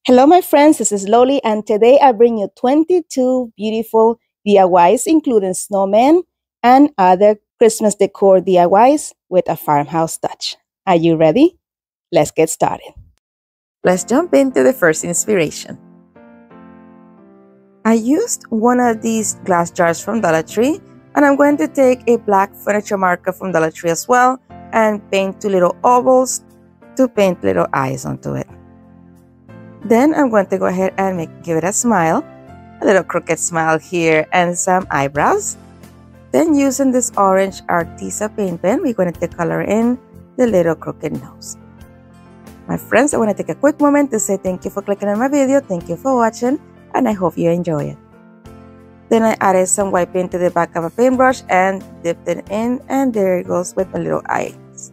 Hello, my friends. This is Loli, and today I bring you 22 beautiful DIYs, including snowmen and other Christmas decor DIYs with a farmhouse touch. Are you ready? Let's get started. Let's jump into the first inspiration. I used one of these glass jars from Dollar Tree, and I'm going to take a black furniture marker from Dollar Tree as well and paint two little ovals to paint little eyes onto it. Then I'm going to go ahead and give it a smile, a little crooked smile here and some eyebrows. Then using this orange Arteza paint pen, we're going to color in the little crooked nose. My friends, I want to take a quick moment to say thank you for clicking on my video, thank you for watching, and I hope you enjoy it. Then I added some white paint to the back of a paintbrush and dipped it in, and there it goes with my little eyes.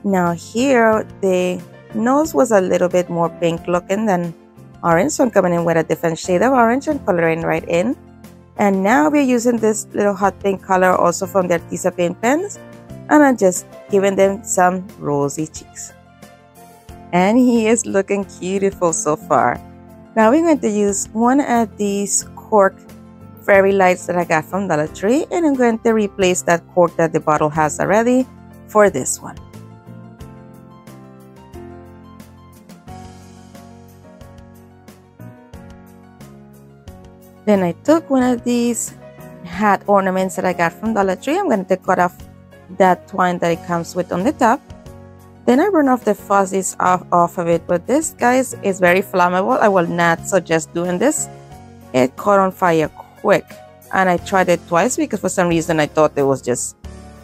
Now here, the nose was a little bit more pink looking than orange, so I'm coming in with a different shade of orange and coloring right in. And now we're using this little hot pink color also from the Arteza paint pens, and I'm just giving them some rosy cheeks. And he is looking beautiful so far. Now we're going to use one of these cork fairy lights that I got from Dollar Tree, and I'm going to replace that cork that the bottle has already for this one. Then I took one of these hat ornaments that I got from Dollar Tree. I'm going to cut off that twine that it comes with on the top. Then I burn off the fuzzies off of it, but this, guys, is very flammable. I will not suggest doing this. It caught on fire quick, and I tried it twice because for some reason I thought it was just,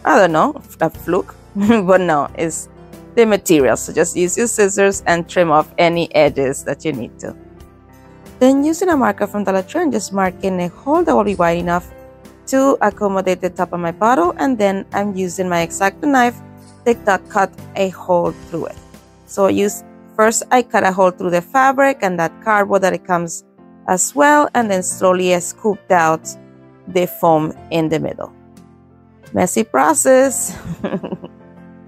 I don't know, a fluke. But no, it's the material. So just use your scissors and trim off any edges that you need to. Then using a marker from Dollar Tree, I'm just marking a hole that will be wide enough to accommodate the top of my bottle, and then I'm using my X-Acto knife to cut a hole through it. So first I cut a hole through the fabric and that cardboard that it comes as well, and then slowly I scooped out the foam in the middle. Messy process,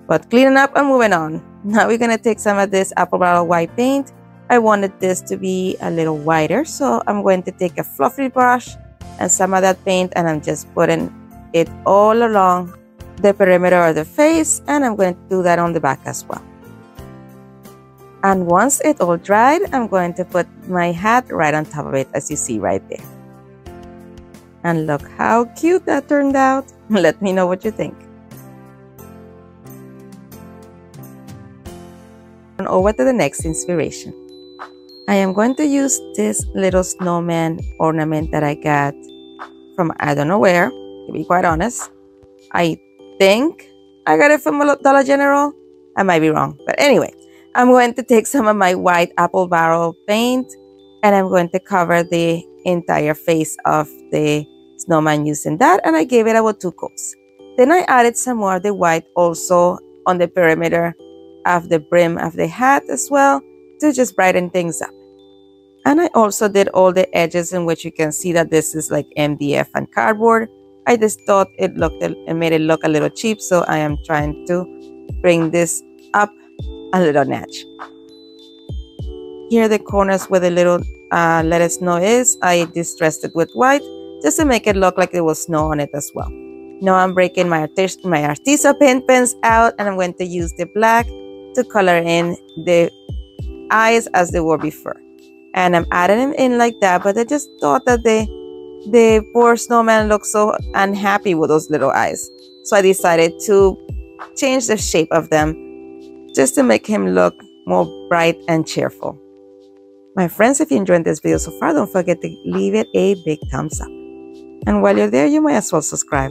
but cleaning up and moving on. Now we're gonna take some of this apple barrel white paint. I wanted this to be a little whiter, so I'm going to take a fluffy brush and some of that paint, and I'm just putting it all along the perimeter of the face, and I'm going to do that on the back as well. And once it all dried, I'm going to put my hat right on top of it, as you see right there. And look how cute that turned out. Let me know what you think. And over to the next inspiration. I am going to use this little snowman ornament that I got from I don't know where, to be quite honest. I think I got it from Dollar General. I might be wrong, but anyway, I'm going to take some of my white apple barrel paint, and I'm going to cover the entire face of the snowman using that, and I gave it about 2 coats. Then I added some more of the white also on the perimeter of the brim of the hat as well to just brighten things up. And I also did all the edges in which you can see that this is like MDF and cardboard. I just thought it made it look a little cheap, so I am trying to bring this up a little notch. Here the corners where the little lettuce snow is, I distressed it with white just to make it look like there was snow on it as well. Now I'm breaking my Arteza paint pens out, and I'm going to use the black to color in the eyes as they were before. And I'm adding them in like that, but I just thought that the poor snowman looked so unhappy with those little eyes. So I decided to change the shape of them just to make him look more bright and cheerful. My friends, if you enjoyed this video so far, don't forget to leave it a big thumbs up. And while you're there, you might as well subscribe.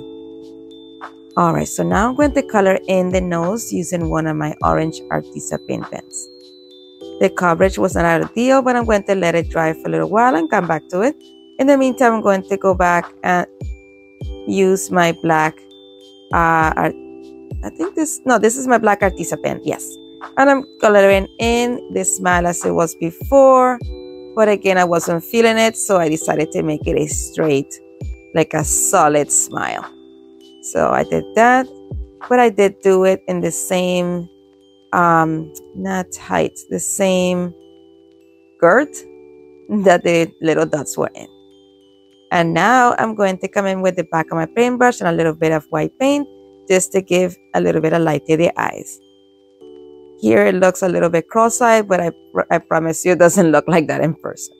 Alright, so now I'm going to color in the nose using one of my orange Arteza paint pens. The coverage was not ideal, but I'm going to let it dry for a little while and come back to it. In the meantime, I'm going to go back and use my black, this is my black Arteza pen, yes. And I'm coloring in the smile as it was before, but again, I wasn't feeling it, so I decided to make it a straight, like a solid smile. So I did that, but I did do it in the same not height, the same skirt that the little dots were in. And now I'm going to come in with the back of my paintbrush and a little bit of white paint just to give a little bit of light to the eyes. Here it looks a little bit cross-eyed, but I promise you it doesn't look like that in person.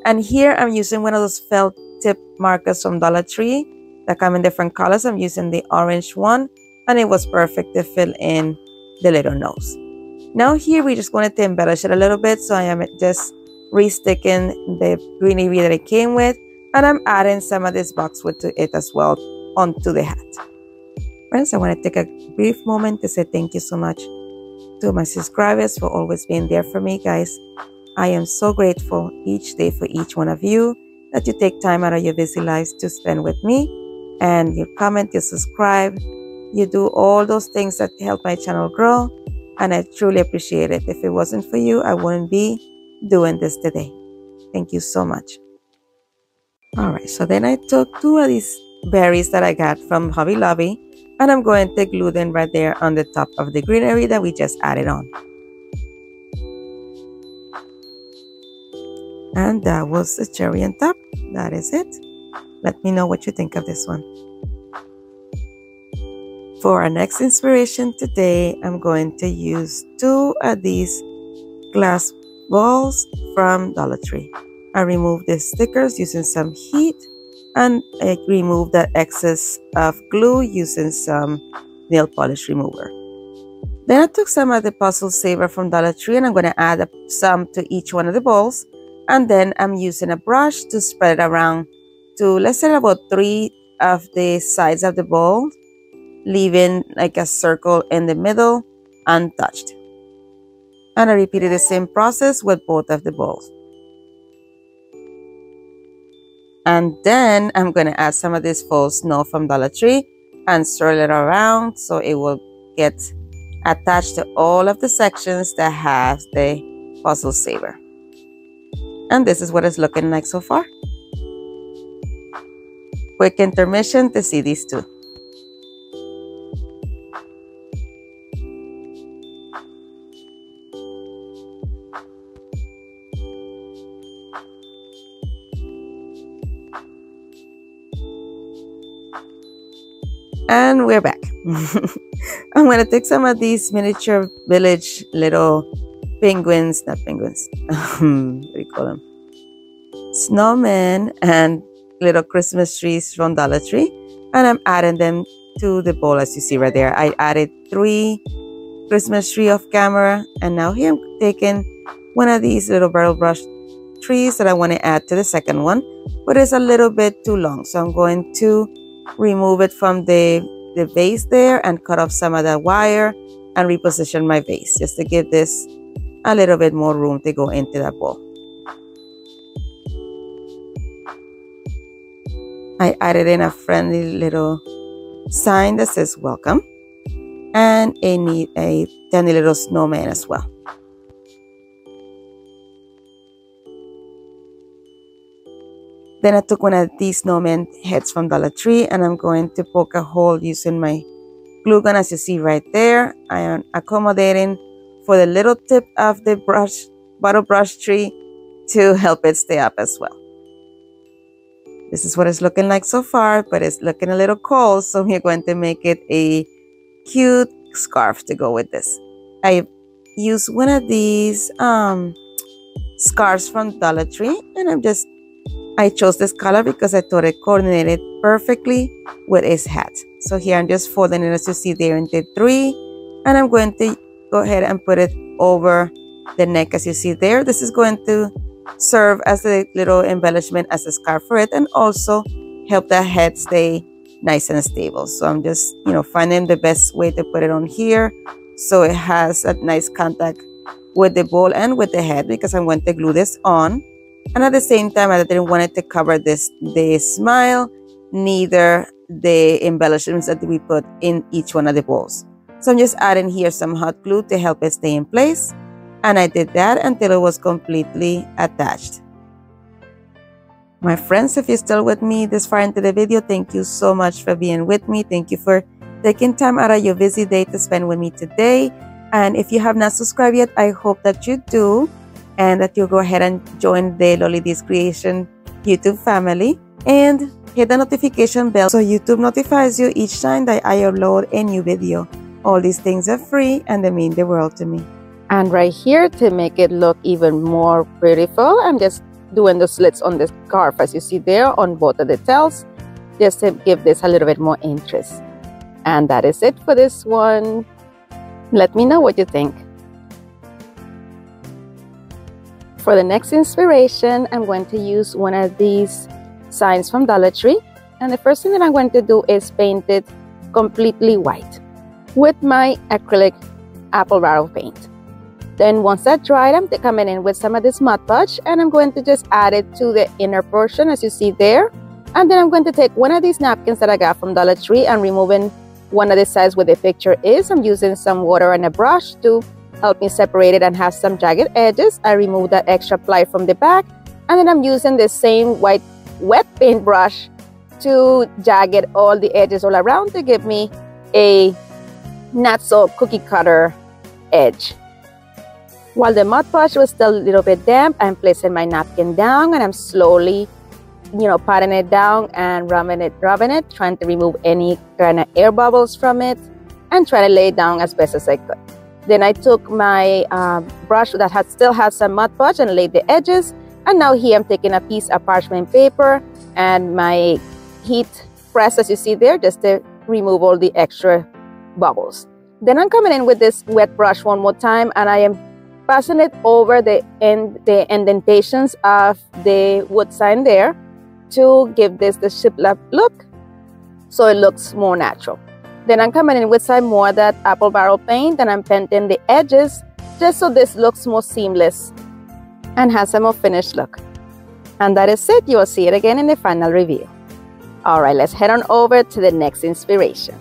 And here I'm using one of those felt tip markers from Dollar Tree that come in different colors. I'm using the orange one, and it was perfect to fill in the little nose. Now here we just wanted to embellish it a little bit, so I am just resticking the greenery that it came with, and I'm adding some of this boxwood to it as well onto the hat. Friends, I want to take a brief moment to say thank you so much to my subscribers for always being there for me, guys. I am so grateful each day for each one of you that you take time out of your busy lives to spend with me, and you comment, you subscribe, you do all those things that help my channel grow, and I truly appreciate it. If it wasn't for you, I wouldn't be doing this today. Thank you so much. All right, so then I took 2 of these berries that I got from Hobby Lobby, and I'm going to glue them right there on the top of the greenery that we just added on. And that was the cherry on top. That is it. Let me know what you think of this one. For our next inspiration today, I'm going to use 2 of these glass balls from Dollar Tree. I removed the stickers using some heat, and I removed the excess of glue using some nail polish remover. Then I took some of the Puzzle Saver from Dollar Tree, and I'm going to add some to each one of the balls. And then I'm using a brush to spread it around to, let's say, about 3 of the sides of the ball, leaving like a circle in the middle untouched. And I repeated the same process with both of the balls. And then I'm going to add some of this faux snow from Dollar Tree and swirl it around so it will get attached to all of the sections that have the Puzzle Saver. And this is what it's looking like so far. Quick intermission to see these 2. And we're back. I'm going to take some of these miniature village little penguins, not penguins, what do you call them? Snowmen and little Christmas trees from Dollar Tree. And I'm adding them to the bowl as you see right there. I added 3 Christmas tree off camera. And now here I'm taking one of these little barrel brush trees that I want to add to the second one. But it's a little bit too long. So I'm going to remove it from the vase there and cut off some of the wire and reposition my vase just to give this a little bit more room to go into that bowl. I added in a friendly little sign that says welcome and a tiny little snowman as well. Then I took one of these snowman heads from Dollar Tree and I'm going to poke a hole using my glue gun as you see right there. I am accommodating for the little tip of the bottle brush tree to help it stay up as well. This is what it's looking like so far, but it's looking a little cold, so we're going to make it a cute scarf to go with this. I used one of these scarves from Dollar Tree, and I chose this color because I thought it coordinated perfectly with his hat. So here I'm just folding it as you see there into 3, and I'm going to go ahead and put it over the neck as you see there. This is going to serve as a little embellishment as a scarf for it, and also help the head stay nice and stable. So I'm just, finding the best way to put it on here so it has a nice contact with the bowl and with the head, because I'm going to glue this on. And at the same time, I didn't want it to cover the smile, neither the embellishments that we put in each one of the bowls. So I'm just adding here some hot glue to help it stay in place. And I did that until it was completely attached. My friends, if you're still with me this far into the video, thank you so much for being with me. Thank you for taking time out of your busy day to spend with me today. And if you have not subscribed yet, I hope that you do. and that you go ahead and join the Loli D's Creation YouTube family and hit the notification bell so YouTube notifies you each time that I upload a new video. All these things are free and they mean the world to me. And right here, to make it look even more beautiful, I'm just doing the slits on the scarf as you see there on both of the tails, just to give this a little bit more interest. And that is it for this one. Let me know what you think. For the next inspiration, I'm going to use one of these signs from Dollar Tree. And the first thing that I'm going to do is paint it completely white with my acrylic apple barrel paint. Then once that dried, I'm coming in with some of this Mod Podge and I'm going to just add it to the inner portion as you see there. And then I'm going to take one of these napkins that I got from Dollar Tree and removing one of the sides where the picture is. I'm using some water and a brush to help me separate it and have some jagged edges. I remove that extra ply from the back, and then I'm using the same white wet paint brush to jagged all the edges all around to give me a not so cookie cutter edge. While the Mod Podge was still a little bit damp, I'm placing my napkin down and I'm slowly, patting it down and rubbing it, trying to remove any kind of air bubbles from it and trying to lay it down as best as I could. Then I took my brush that still had some Mod Podge and laid the edges. And now here I'm taking a piece of parchment paper and my heat press, as you see there, just to remove all the extra bubbles. Then I'm coming in with this wet brush one more time and I am passing it over the indentations of the wood sign there to give this the shiplap look so it looks more natural. Then I'm coming in with some more of that apple barrel paint and I'm painting the edges just so this looks more seamless and has a more finished look. And that is it. You will see it again in the final review. All right, let's head on over to the next inspiration.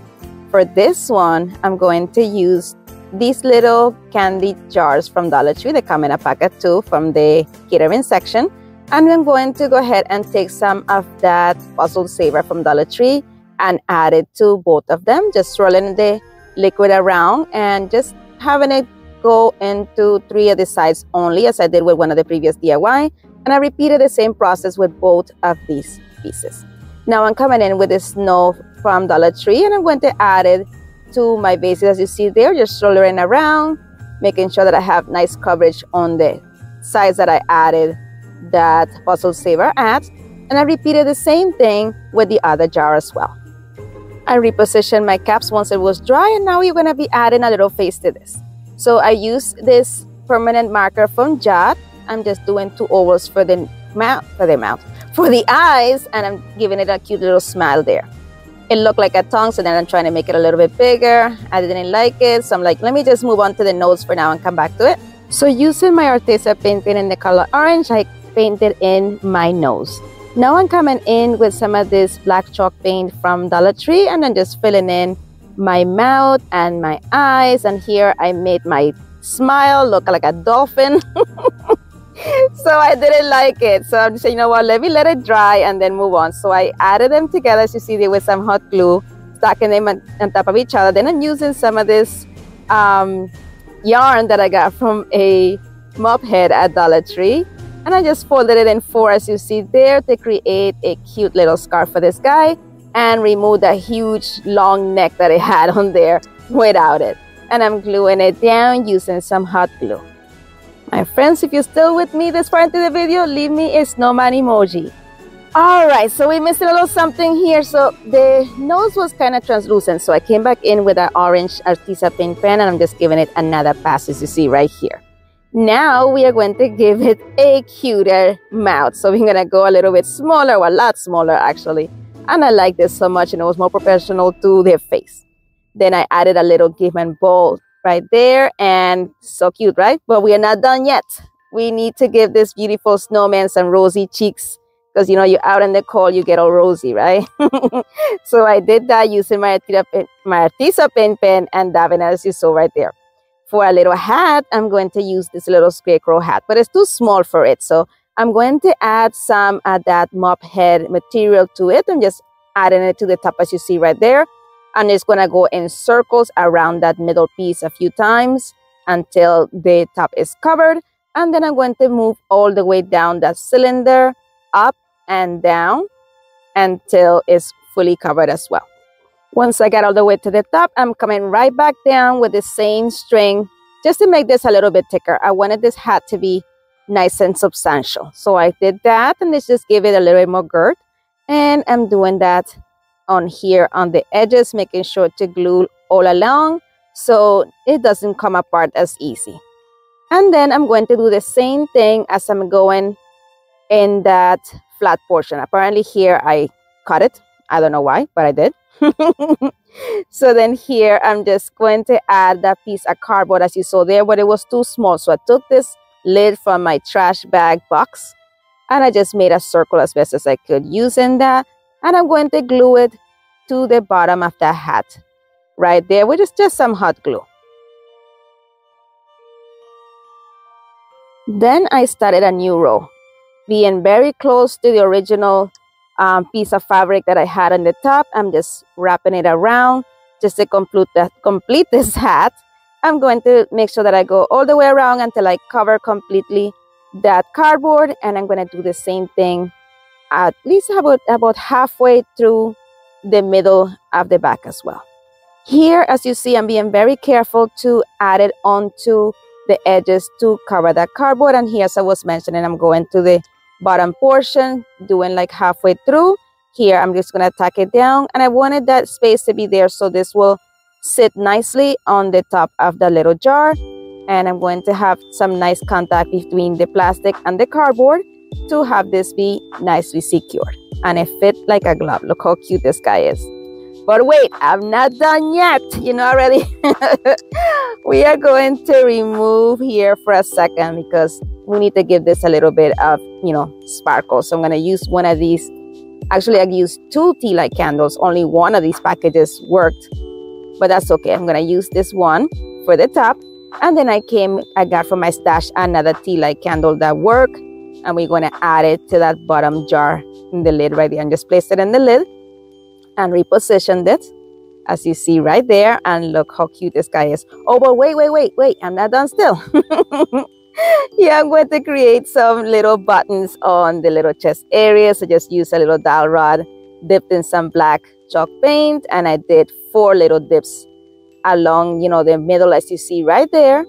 For this one, I'm going to use these little candy jars from Dollar Tree. They come in a pack of 2 from the catering section. And I'm going to go ahead and take some of that Puzzle Saver from Dollar Tree and add it to both of them, just swirling the liquid around and just having it go into 3 of the sides only, as I did with one of the previous DIY. And I repeated the same process with both of these pieces. Now I'm coming in with the snow from Dollar Tree and I'm going to add it to my bases, as you see there, just swirling around, making sure that I have nice coverage on the sides that I added that Puzzle Saver at. And I repeated the same thing with the other jar as well. I repositioned my caps once it was dry, and now we're going to be adding a little face to this. So I used this permanent marker from Jot. I'm just doing 2 ovals for the eyes, and I'm giving it a cute little smile there. It looked like a tongue, so then I'm trying to make it a little bit bigger. I didn't like it, so I'm like, let me just move on to the nose for now and come back to it. So using my Arteza paint pen in the color orange, I painted in my nose. Now I'm coming in with some of this black chalk paint from Dollar Tree and I'm just filling in my mouth and my eyes. And here I made my smile look like a dolphin. So I didn't like it. So I'm just saying, you know what, let me let it dry and then move on. So I added them together, as you see there, with some hot glue, stacking them on top of each other. Then I'm using some of this yarn that I got from a mop head at Dollar Tree. And I just folded it in 4, as you see there, to create a cute little scarf for this guy and remove that huge long neck that it had on there without it. And I'm gluing it down using some hot glue. My friends, if you're still with me this far into the video, leave me a snowman emoji. All right, so we missed a little something here. So the nose was kind of translucent, so I came back in with an orange Arteza paint pen and I'm just giving it another pass, as you see right here. Now we are going to give it a cuter mouth. So we're going to go a little bit smaller, or a lot smaller actually. And I like this so much, and it was more proportional to their face. Then I added a little give and bowl right there, and so cute, right? But we are not done yet. We need to give this beautiful snowman some rosy cheeks, because you know, you're out in the cold, you get all rosy, right? So I did that using my Arteza paint pen and dabbing, as you saw right there. For a little hat, I'm going to use this little scarecrow hat, but it's too small for it. So I'm going to add some of that mop head material to it. I'm just adding it to the top, as you see right there. I'm just going to go in circles around that middle piece a few times until the top is covered. And then I'm going to move all the way down that cylinder, up and down, until it's fully covered as well. Once I get all the way to the top, I'm coming right back down with the same string just to make this a little bit thicker. I wanted this hat to be nice and substantial. So I did that, and let's just give it a little bit more girth. And I'm doing that on here on the edges, making sure to glue all along so it doesn't come apart as easy. And then I'm going to do the same thing as I'm going in that flat portion. Apparently here I cut it. I don't know why, but I did. So then here I'm just going to add that piece of cardboard as you saw there, but it was too small. So I took this lid from my trash bag box and I just made a circle as best as I could using that. And I'm going to glue it to the bottom of that hat right there, which is just some hot glue. Then I started a new row, being very close to the original piece of fabric that I had on the top. I'm just wrapping it around just to complete this hat. I'm going to make sure that I go all the way around until I cover completely that cardboard, and I'm going to do the same thing at least about halfway through the middle of the back as well. Here, as you see, I'm being very careful to add it onto the edges to cover that cardboard. And here, as I was mentioning, I'm going to the bottom portion, doing like halfway through. Here, I'm just going to tack it down, and I wanted that space to be there so this will sit nicely on the top of the little jar. And I'm going to have some nice contact between the plastic and the cardboard to have this be nicely secured. And it fit like a glove. Look how cute this guy is. But wait, I'm not done yet. You know already. We are going to remove here for a second because we need to give this a little bit of, sparkle. So I'm going to use one of these. Actually, I used 2 tea light candles. Only one of these packages worked, but that's okay. I'm going to use this one for the top. And then I got from my stash another tea light candle that worked. And we're going to add it to that bottom jar in the lid right there, and just place it in the lid and repositioned it as you see right there. And look how cute this guy is. Oh, but wait, I'm not done still. Yeah, I'm going to create some little buttons on the little chest area. So just use a little dowel rod dipped in some black chalk paint, and I did 4 little dips along the middle as you see right there.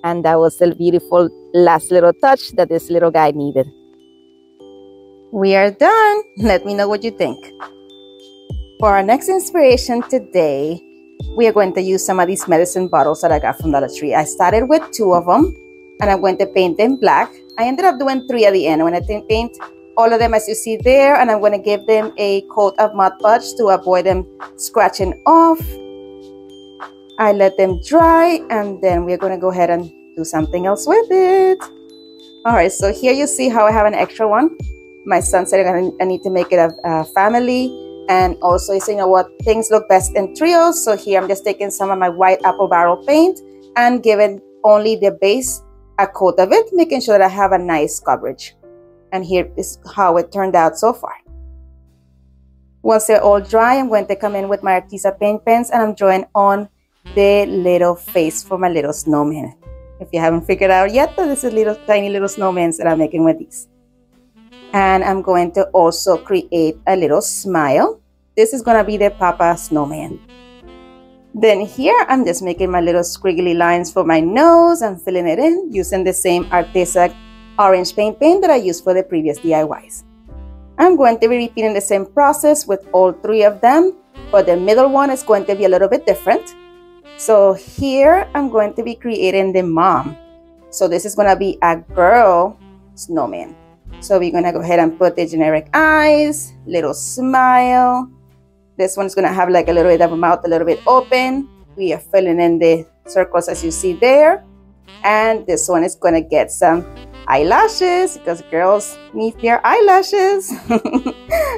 And that was the beautiful last little touch that this little guy needed. We are done. Let me know what you think. For our next inspiration today, we are going to use some of these medicine bottles that I got from Dollar Tree. I started with 2 of them, and I'm going to paint them black. I ended up doing 3 at the end. I'm going to paint all of them as you see there, and I'm going to give them a coat of Mod Podge to avoid them scratching off. I let them dry, and then we're going to go ahead and do something else with it. All right, so here you see how I have an extra one. My son said I need to make it a family, and also he said, things look best in trios. So here I'm just taking some of my white apple barrel paint and giving only the base a coat of it, making sure that I have a nice coverage. And here is how it turned out so far. Once they're all dry, I'm going to come in with my Arteza paint pens, and I'm drawing on the little face for my little snowman. If you haven't figured out yet, this is tiny little snowmen that I'm making with these. And I'm going to also create a little smile. This is going to be the Papa Snowman. Then here, I'm just making my little squiggly lines for my nose and filling it in using the same Arteza orange paint pen that I used for the previous DIYs. I'm going to be repeating the same process with all 3 of them, but the middle one is going to be a little bit different. So here I'm going to be creating the mom. So this is going to be a girl snowman. So we're going to go ahead and put the generic eyes, little smile. This one's going to have like a little bit of a mouth, a little bit open. We are filling in the circles as you see there. And this one is going to get some eyelashes because girls need their eyelashes.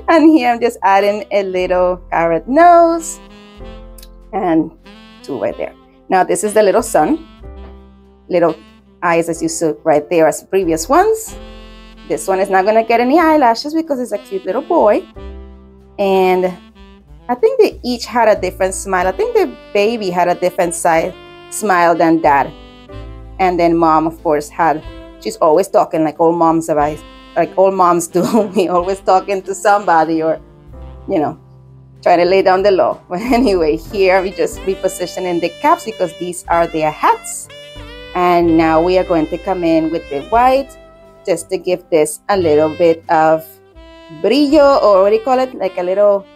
And here I'm just adding a little carrot nose and 2 right there. Now this is the little sun. Little eyes as you see right there as the previous ones. This one is not going to get any eyelashes because it's a cute little boy. And I think they each had a different smile. I think the baby had a different smile than dad. And then mom, of course, had She's always talking like old moms about, like old moms do. We always talking to somebody, or, you know, trying to lay down the law. But anyway, here we just repositioning the caps because these are their hats. And now we are going to come in with the white just to give this a little bit of brillo, or what do you call it? Like a little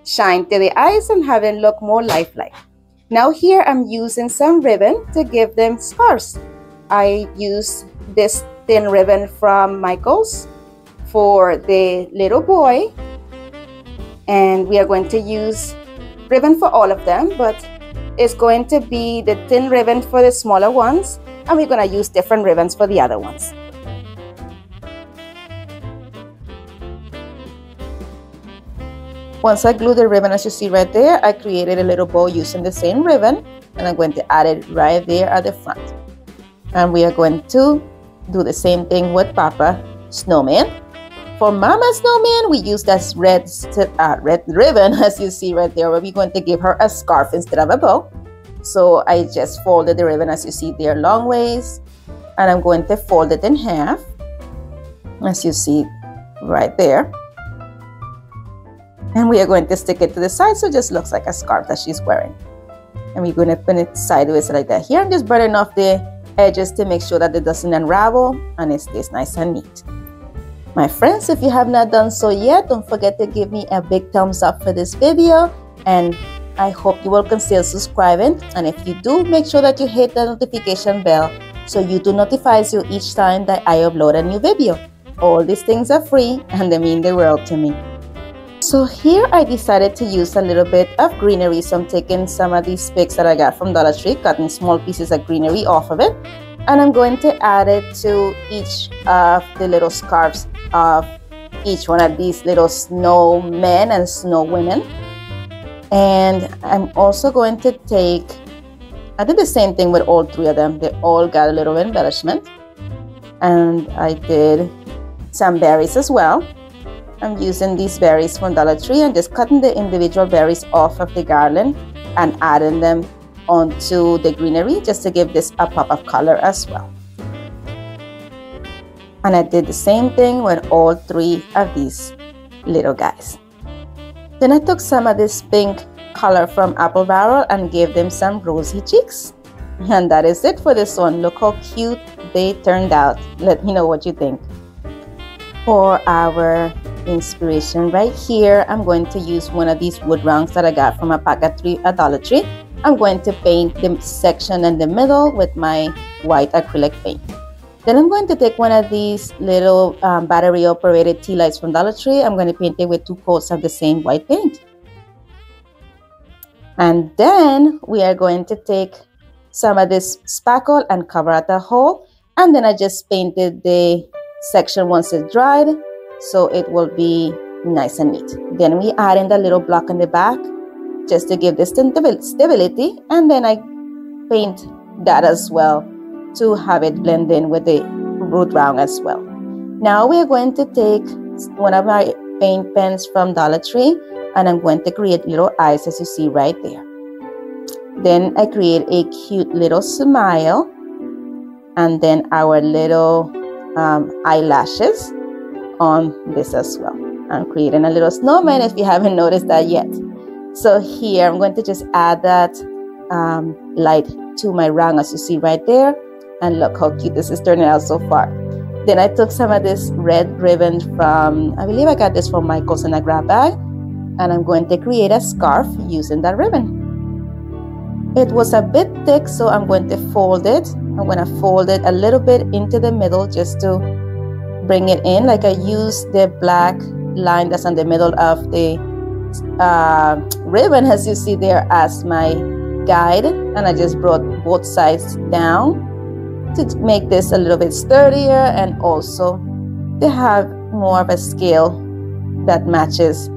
shine to the eyes and have them look more lifelike. Now here I'm using some ribbon to give them scarves. I use this thin ribbon from Michaels for the little boy. And we are going to use ribbon for all of them, but it's going to be the thin ribbon for the smaller ones, and we're going to use different ribbons for the other ones. Once I glue the ribbon, as you see right there, I created a little bow using the same ribbon, and I'm going to add it right there at the front. And we are going to do the same thing with Papa Snowman. For Mama Snowman, we use that red ribbon, as you see right there, where we're going to give her a scarf instead of a bow. So I just folded the ribbon, as you see there, long ways, and I'm going to fold it in half, as you see right there. And we are going to stick it to the side so it just looks like a scarf that she's wearing. And we're going to pin it sideways like that. Here I'm just burning off the edges to make sure that it doesn't unravel and it stays nice and neat. My friends, if you have not done so yet, don't forget to give me a big thumbs up for this video, and I hope you will consider subscribing. And if you do, make sure that you hit the notification bell so YouTube notifies you each time that I upload a new video. All these things are free and they mean the world to me. So here I decided to use a little bit of greenery. So I'm taking some of these sticks that I got from Dollar Tree, cutting small pieces of greenery off of it, and I'm going to add it to each of the little scarves of each one of these little snowmen and snow women. And I'm also going to take, I did the same thing with all three of them. They all got a little embellishment, and I did some berries as well. I'm using these berries from Dollar Tree and just cutting the individual berries off of the garland and adding them onto the greenery just to give this a pop of color as well. And I did the same thing with all three of these little guys. Then I took some of this pink color from Apple Barrel and gave them some rosy cheeks. And that is it for this one. Look how cute they turned out. Let me know what you think. For our inspiration right here, I'm going to use one of these wood rounds that I got from a pack at Dollar Tree. I'm going to paint the section in the middle with my white acrylic paint. Then I'm going to take one of these little battery operated tea lights from Dollar Tree. I'm going to paint it with 2 coats of the same white paint. And then we are going to take some of this spackle and cover at the hole. And then I just painted the section once it dried, so it will be nice and neat. Then we add in the little block in the back just to give this stability, and then I paint that as well to have it blend in with the root round as well. Now we are going to take one of my paint pens from Dollar Tree, and I'm going to create little eyes, as you see right there. Then I create a cute little smile, and then our little eyelashes on this as well. I'm creating a little snowman if you haven't noticed that yet. So here I'm going to just add that light to my round, as you see right there, and look how cute this is turning out so far. Then I took some of this red ribbon from, I believe I got this from Michaels in a grab bag, and I'm going to create a scarf using that ribbon. It was a bit thick, so I'm going to fold it. I'm going to fold it a little bit into the middle just to bring it in. Like I used the black line that's on the middle of the ribbon, as you see there, as my guide, and I just brought both sides down to make this a little bit sturdier and also to have more of a scale that matches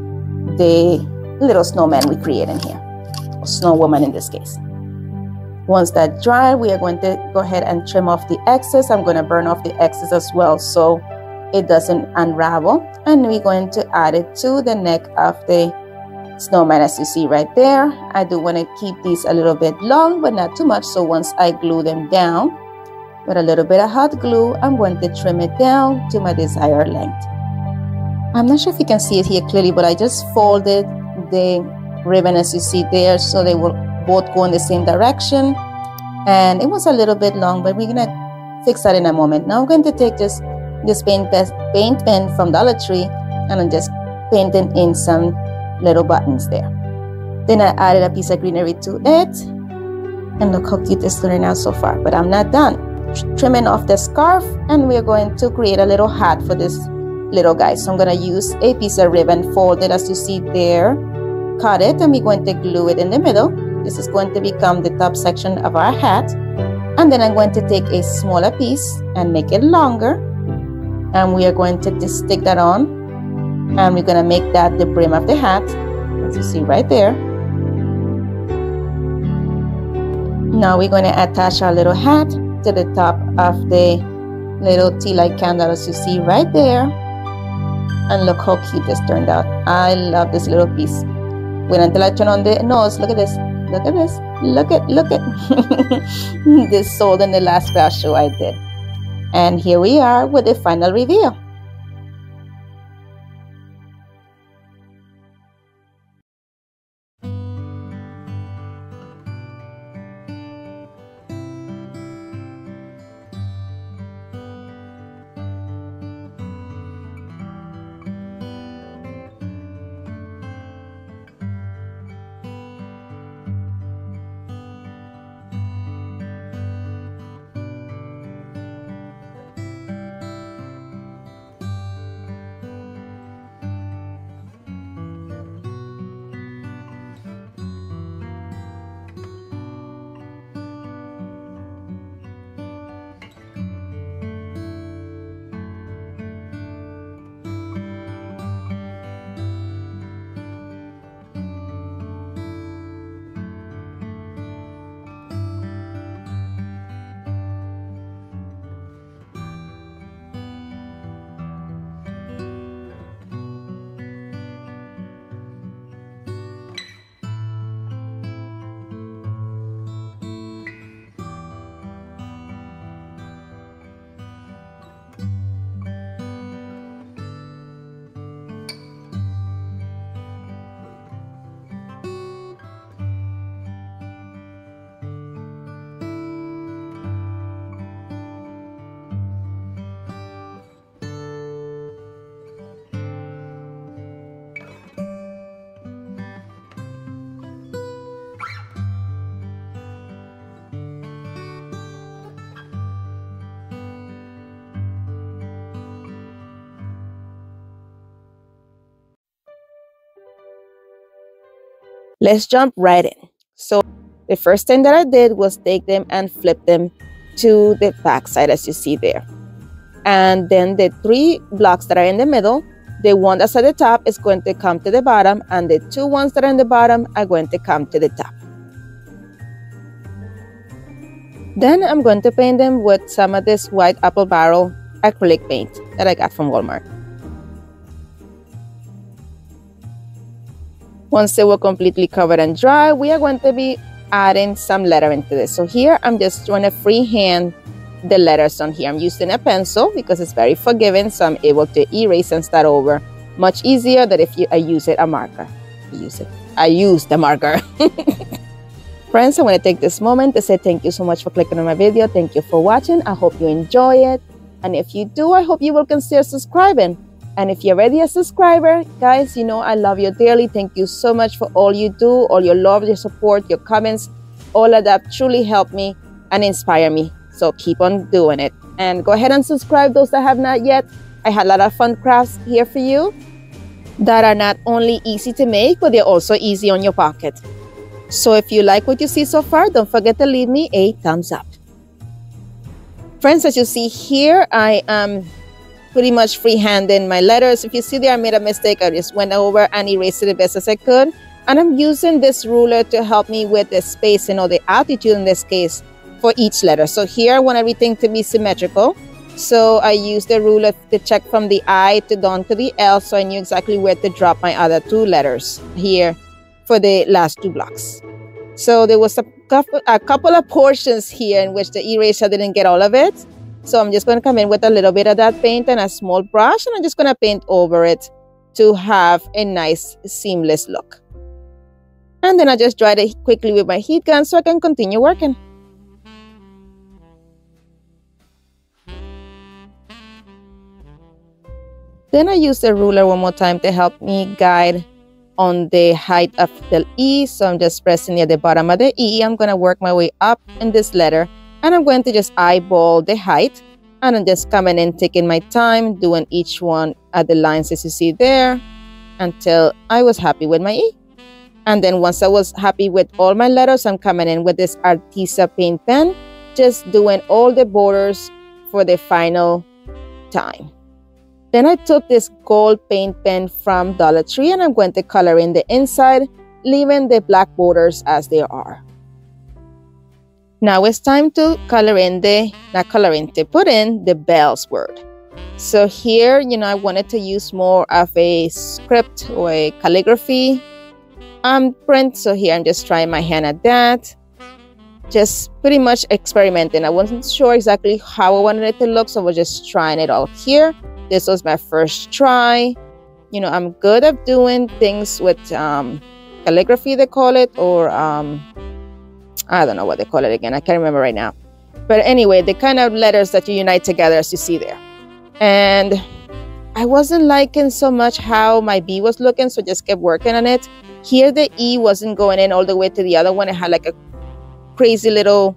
the little snowman we create in here, or snow woman in this case. Once that dry, we are going to go ahead and trim off the excess. I'm going to burn off the excess as well so it doesn't unravel, and we're going to add it to the neck of the snowman, as you see right there. I do want to keep these a little bit long, but not too much, so once I glue them down, with a little bit of hot glue, I'm going to trim it down to my desired length. I'm not sure if you can see it here clearly, but I just folded the ribbon as you see there, so they will both go in the same direction. And it was a little bit long, but we're gonna fix that in a moment. Now I'm going to take this paint pen from Dollar Tree, and I'm just painting in some little buttons there. Then I added a piece of greenery to it, and look how cute it's turning out so far. But I'm not done. Trimming off the scarf, and we're going to create a little hat for this little guy. So I'm going to use a piece of ribbon folded as you see there, cut it, and we're going to glue it in the middle. This is going to become the top section of our hat. And then I'm going to take a smaller piece and make it longer, and we are going to just stick that on, and we're going to make that the brim of the hat, as you see right there. Now we're going to attach our little hat to the top of the little tea light candle, as you see right there. And look how cute this turned out. I love this little piece. Wait until I turn on the nose. Look at this. Look at this. Look at this sold in the last craft show I did. And here we are with the final reveal. Let's jump right in. So the first thing that I did was take them and flip them to the back side, as you see there. And then the 3 blocks that are in the middle, the one that's at the top is going to come to the bottom, and the 2 ones that are in the bottom are going to come to the top. Then I'm going to paint them with some of this white apple barrel acrylic paint that I got from Walmart. Once they were completely covered and dry, we are going to be adding some letter into this. So here I'm just trying to freehand the letters on here. I'm using a pencil because it's very forgiving, so I'm able to erase and start over much easier than if I use a marker. I used the marker. Friends, I want to take this moment to say thank you so much for clicking on my video. Thank you for watching. I hope you enjoy it. And if you do, I hope you will consider subscribing. And if you're already a subscriber, guys, you know I love you dearly. Thank you so much for all you do, all your love, your support, your comments. All of that truly help me and inspire me. So keep on doing it. And go ahead and subscribe, those that have not yet. I had a lot of fun crafts here for you that are not only easy to make, but they're also easy on your pocket. So if you like what you see so far, don't forget to leave me a thumbs up. Friends, as you see here, I am pretty much freehanding my letters. If you see there I made a mistake, I just went over and erased it the best as I could. And I'm using this ruler to help me with the spacing or the altitude in this case for each letter. So here I want everything to be symmetrical. So I used the ruler to check from the I to down to the L, so I knew exactly where to drop my other 2 letters here for the last 2 blocks. So there was a couple of portions here in which the eraser didn't get all of it. So I'm just going to come in with a little bit of that paint and a small brush, and I'm just going to paint over it to have a nice seamless look. And then I just dried it quickly with my heat gun so I can continue working. Then I use the ruler one more time to help me guide on the height of the E. So I'm just pressing near the bottom of the E. I'm going to work my way up in this letter, and I'm going to just eyeball the height. And I'm just coming in, taking my time, doing each one at the lines as you see there until I was happy with my E. And then once I was happy with all my letters, I'm coming in with this Arteza paint pen, just doing all the borders for the final time. Then I took this gold paint pen from Dollar Tree and I'm going to color in the inside, leaving the black borders as they are. Now it's time to color in to put in the bells word. So here, I wanted to use more of a script or a calligraphy print. So here I'm just trying my hand at that. Just pretty much experimenting. I wasn't sure exactly how I wanted it to look, so I was just trying it out here. This was my first try. I'm good at doing things with calligraphy, they call it, or I don't know what they call it again. I can't remember right now. But anyway, the kind of letters that you unite together as you see there. And I wasn't liking so much how my B was looking, so just kept working on it. Here the E wasn't going in all the way to the other one. It had like a crazy little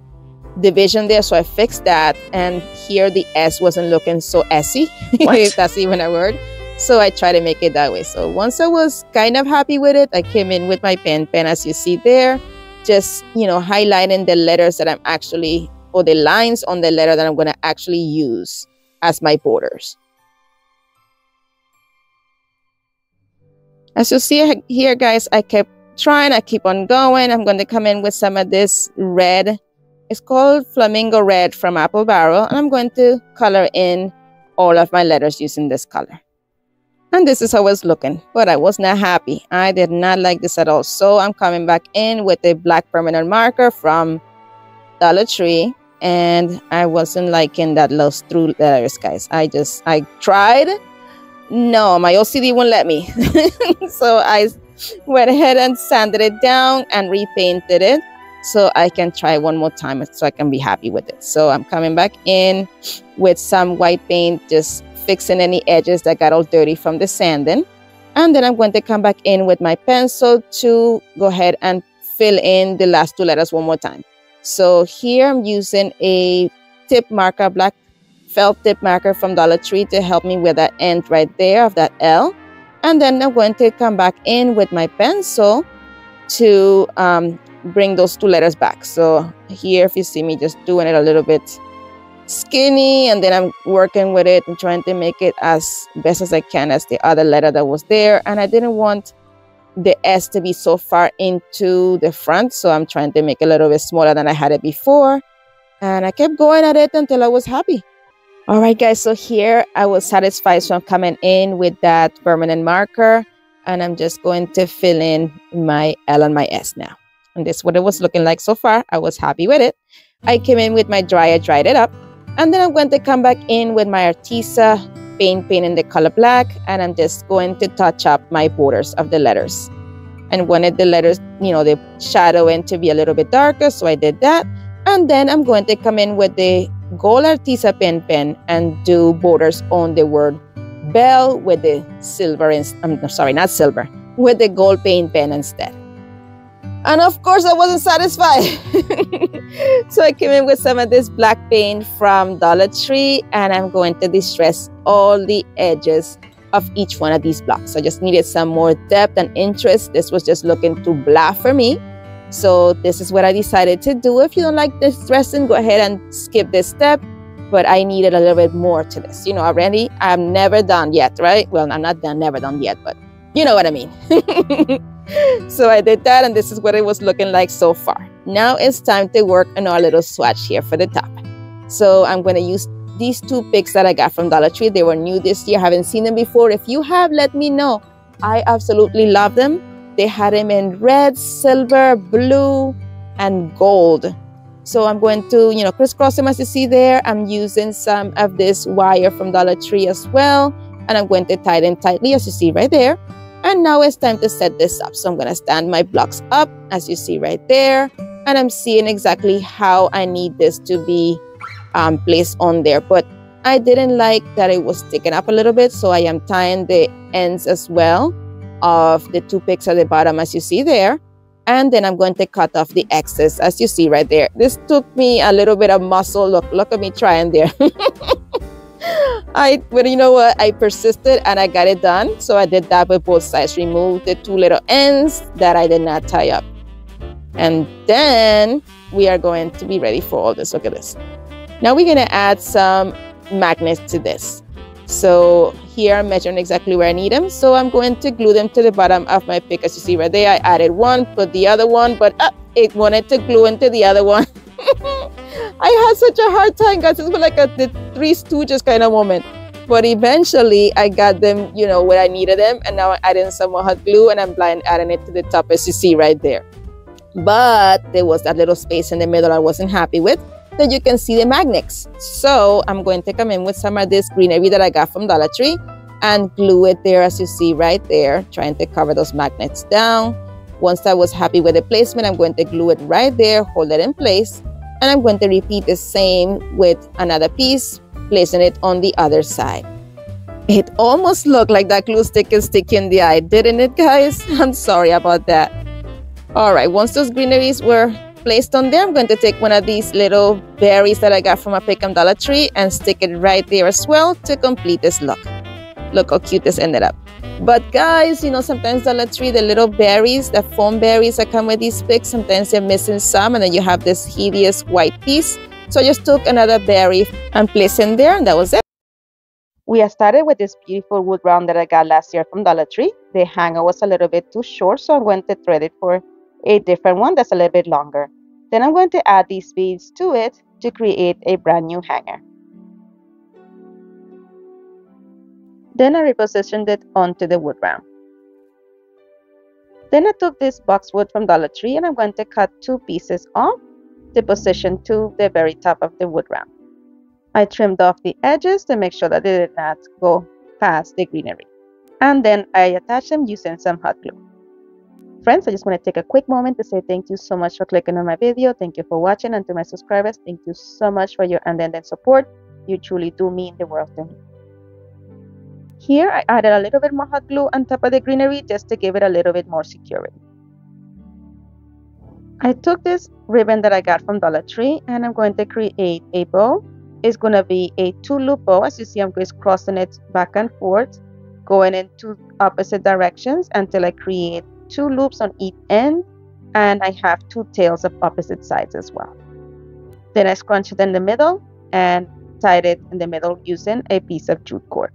division there, so I fixed that. And here the S wasn't looking so S-y, if that's even a word. So I tried to make it that way. So once I was kind of happy with it, I came in with my pen as you see there, just highlighting the letters that I'm actually, or the lines on the letter that I'm going to actually use as my borders. As you see here, guys, I kept trying, I keep on going. I'm going to come in with some of this red. It's called Flamingo Red from Apple Barrel, and I'm going to color in all of my letters using this color. And this is how it's looking, but I was not happy. I did not like this at all. So I'm coming back in with a black permanent marker from Dollar Tree, and I wasn't liking those through letters, guys. I tried. No, my OCD won't let me. So I went ahead and sanded it down and repainted it so I can try one more time so I can be happy with it. So I'm coming back in with some white paint, just fixing any edges that got all dirty from the sanding. And then I'm going to come back in with my pencil to go ahead and fill in the last two letters one more time. So here I'm using a tip marker, black felt tip marker from Dollar Tree to help me with that end right there of that L. And then I'm going to come back in with my pencil to bring those two letters back. So here, if you see me just doing it a little bit skinny, and then I'm working with it and trying to make it as best as I can as the other letter that was there. And I didn't want the S to be so far into the front, so I'm trying to make it a little bit smaller than I had it before. And I kept going at it until I was happy. All right, guys, so here I was satisfied, so I'm coming in with that permanent marker, and I'm just going to fill in my L and my S now. And this is what it was looking like so far. I was happy with it. I came in with my dryer, dried it up, and then I'm going to come back in with my Arteza paint in the color black, and I'm just going to touch up my borders of the letters. And wanted the letters, the shadow in to be a little bit darker, so I did that. And then I'm going to come in with the gold Arteza pen and do borders on the word bell with the silver, not silver, with the gold paint pen instead. And of course I wasn't satisfied. So I came in with some of this black paint from Dollar Tree, and I'm going to distress all the edges of each one of these blocks. I just needed some more depth and interest. This was just looking too blah for me. So this is what I decided to do. If you don't like this dressing, go ahead and skip this step. But I needed a little bit more to this. Already I'm never done yet, right? Well, I'm not done, never done yet, but you know what I mean. So I did that, and this is what it was looking like so far. Now it's time to work on our little swatch here for the top. So I'm going to use these two picks that I got from Dollar Tree. They were new this year. I haven't seen them before. If you have, let me know. I absolutely love them. They had them in red, silver, blue, and gold. So I'm going to, crisscross them as you see there. I'm using some of this wire from Dollar Tree as well. And I'm going to tie them tightly as you see right there. And now it's time to set this up. So I'm going to stand my blocks up as you see right there. And I'm seeing exactly how I need this to be placed on there. But I didn't like that it was sticking up a little bit. So I am tying the ends as well of the two picks at the bottom as you see there. And then I'm going to cut off the excess as you see right there. This took me a little bit of muscle. Look at me trying there. But you know what? I persisted and I got it done. So I did that with both sides. Removed the two little ends that I did not tie up. And then we are going to be ready for all this. Look at this. Now we're going to add some magnets to this. So here I'm measuring exactly where I need them. So I'm going to glue them to the bottom of my pick. As you see right there, I added one, put the other one, but it wanted to glue into the other one. I had such a hard time, guys. It was like the Three Stooges kind of moment. But eventually I got them, where I needed them. And now I'm adding some more hot glue and I'm adding it to the top as you see right there. But there was that little space in the middle I wasn't happy with. That you can see the magnets. So I'm going to come in with some of this greenery that I got from Dollar Tree and glue it there as you see right there, trying to cover those magnets down. Once I was happy with the placement, I'm going to glue it right there, hold it in place, and I'm going to repeat the same with another piece, placing it on the other side. It almost looked like that glue stick is sticking in the eye, didn't it, guys? I'm sorry about that. All right, once those greeneries were placed on there, I'm going to take one of these little berries that I got from a pick from Dollar Tree and stick it right there as well to complete this look. Look how cute this ended up. But guys, sometimes Dollar Tree, the little berries, the foam berries that come with these picks, sometimes they're missing some and then you have this hideous white piece. So I just took another berry and placed in there and that was it. We have started with this beautiful wood round that I got last year from Dollar Tree. The hanger was a little bit too short, so I'm going to thread it for a different one that's a little bit longer. Then I'm going to add these beads to it to create a brand new hanger. Then I repositioned it onto the wood round. Then I took this boxwood from Dollar Tree and I'm going to cut two pieces off to position to the very top of the wood round. I trimmed off the edges to make sure that they did not go past the greenery. And then I attached them using some hot glue. Friends, I just want to take a quick moment to say thank you so much for clicking on my video. Thank you for watching, and to my subscribers, thank you so much for your unending support. You truly do mean the world to me. Here I added a little bit more hot glue on top of the greenery just to give it a little bit more security. I took this ribbon that I got from Dollar Tree and I'm going to create a bow. It's going to be a 2-loop bow. As you see, I'm just crossing it back and forth, going in two opposite directions until I create 2 loops on each end, and I have 2 tails of opposite sides as well. Then I scrunched it in the middle and tied it in the middle using a piece of jute cord.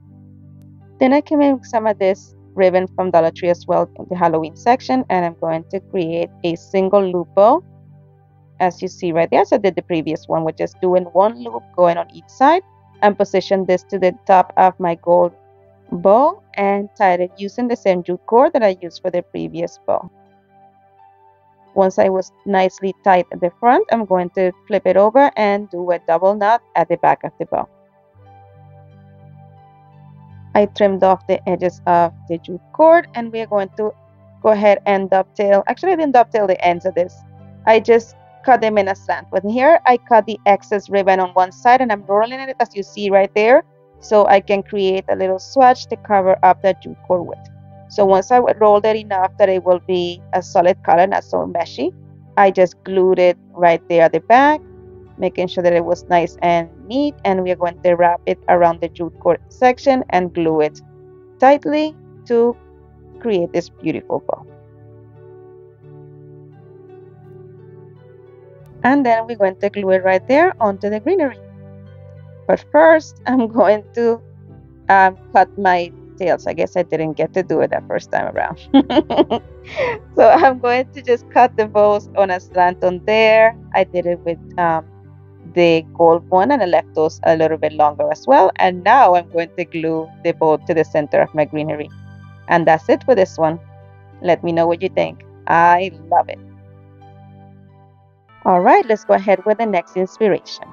Then I came in with some of this ribbon from Dollar Tree as well in the Halloween section, and I'm going to create a single loop bow as you see right there. So I did the previous one with just doing 1 loop going on each side, and position this to the top of my gold bow and tied it using the same jute cord that I used for the previous bow. Once I was nicely tied at the front, I'm going to flip it over and do a double knot at the back of the bow. I trimmed off the edges of the jute cord and we are going to go ahead and dovetail. Actually, I didn't dovetail the ends of this. I just cut them in a slant. But here I cut the excess ribbon on one side and I'm rolling it as you see right there, so I can create a little swatch to cover up that jute cord with. So once I rolled it enough that it will be a solid color, not so meshy, I just glued it right there at the back, making sure that it was nice and neat, and we are going to wrap it around the jute cord section and glue it tightly to create this beautiful bow. And then we're going to glue it right there onto the greenery. But first, I'm going to cut my tails. I guess I didn't get to do it that first time around. So I'm going to just cut the bows on a slant on there. I did it with the gold one and I left those a little bit longer as well. And now I'm going to glue the bow to the center of my greenery. And that's it for this one. Let me know what you think. I love it. All right, let's go ahead with the next inspiration.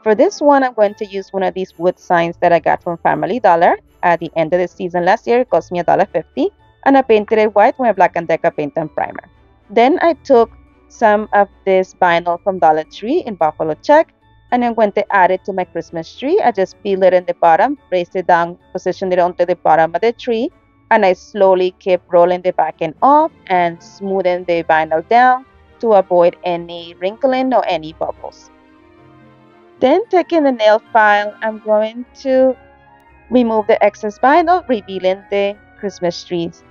For this one, I'm going to use one of these wood signs that I got from Family Dollar at the end of the season last year. It cost me $1.50, and I painted it white with my Black & Decker paint and primer. Then I took some of this vinyl from Dollar Tree in Buffalo Check, and I'm going to add it to my Christmas tree. I just peel it in the bottom, raised it down, positioned it onto the bottom of the tree, and I slowly kept rolling the back end off and smoothing the vinyl down to avoid any wrinkling or any bubbles. Then taking the nail file, I'm going to remove the excess vinyl, revealing the Christmas tree's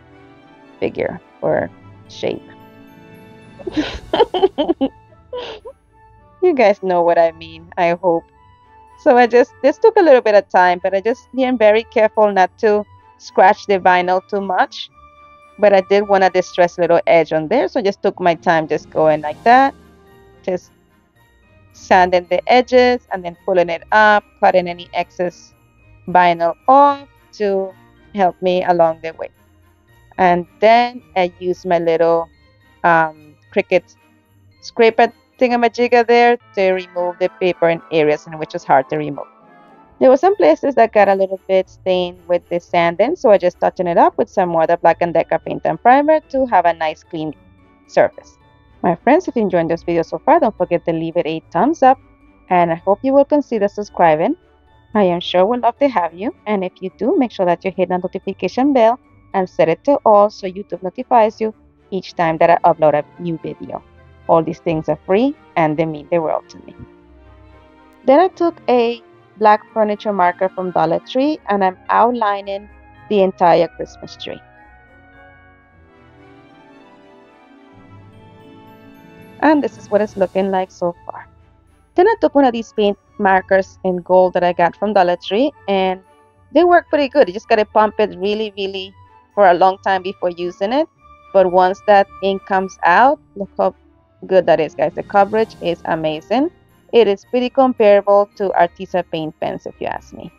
figure or shape. You guys know what I mean, I hope. So this took a little bit of time, but I just being very careful not to scratch the vinyl too much. But I did want a distressed little edge on there, so I just took my time just going like that. Just sanding the edges and then pulling it up, cutting any excess vinyl off to help me along the way. And then I use my little Cricut scraper thingamajigger there to remove the paper in areas in which is hard to remove. There were some places that got a little bit stained with the sanding, so I just touching it up with some more of the Black & Decker paint and primer to have a nice clean surface. My friends, if you enjoyed this video so far, don't forget to leave it a thumbs up, and I hope you will consider subscribing. I am sure we'll love to have you, and if you do, make sure that you hit the notification bell and set it to all so YouTube notifies you each time that I upload a new video. All these things are free and they mean the world to me. Then I took a black furniture marker from Dollar Tree and I'm outlining the entire Christmas tree. And this is what it's looking like so far. Then I took one of these paint markers in gold that I got from Dollar Tree, and they work pretty good. You just gotta pump it really for a long time before using it. But once that ink comes out, look how good that is, guys. The coverage is amazing. It is pretty comparable to Arteza paint pens, if you ask me.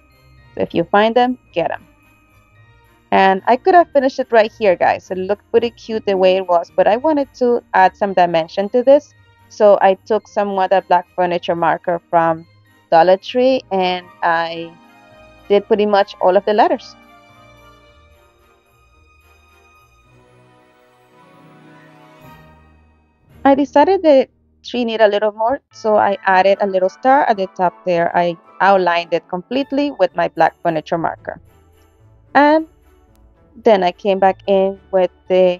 So if you find them, get them. And I could have finished it right here, guys. It looked pretty cute the way it was, but I wanted to add some dimension to this. So I took some of the black furniture marker from Dollar Tree and I did pretty much all of the letters. I decided the tree needed a little more, so I added a little star at the top there. I outlined it completely with my black furniture marker. And then I came back in with the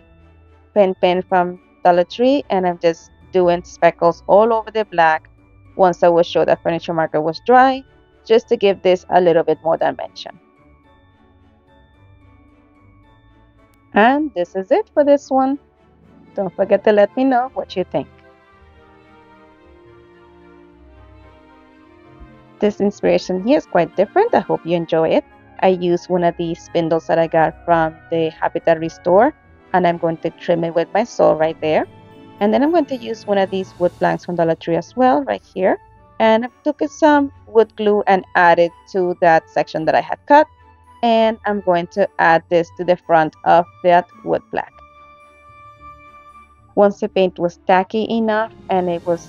pen from Dollar Tree and I'm just doing speckles all over the black once I was sure that furniture marker was dry, just to give this a little bit more dimension. And this is it for this one. Don't forget to let me know what you think. This inspiration here is quite different. I hope you enjoy it. I used one of these spindles that I got from the Habitat Restore, and I'm going to trim it with my saw right there. And then I'm going to use one of these wood planks from Dollar Tree as well, right here. And I took some wood glue and added to that section that I had cut. And I'm going to add this to the front of that wood plank. Once the paint was tacky enough and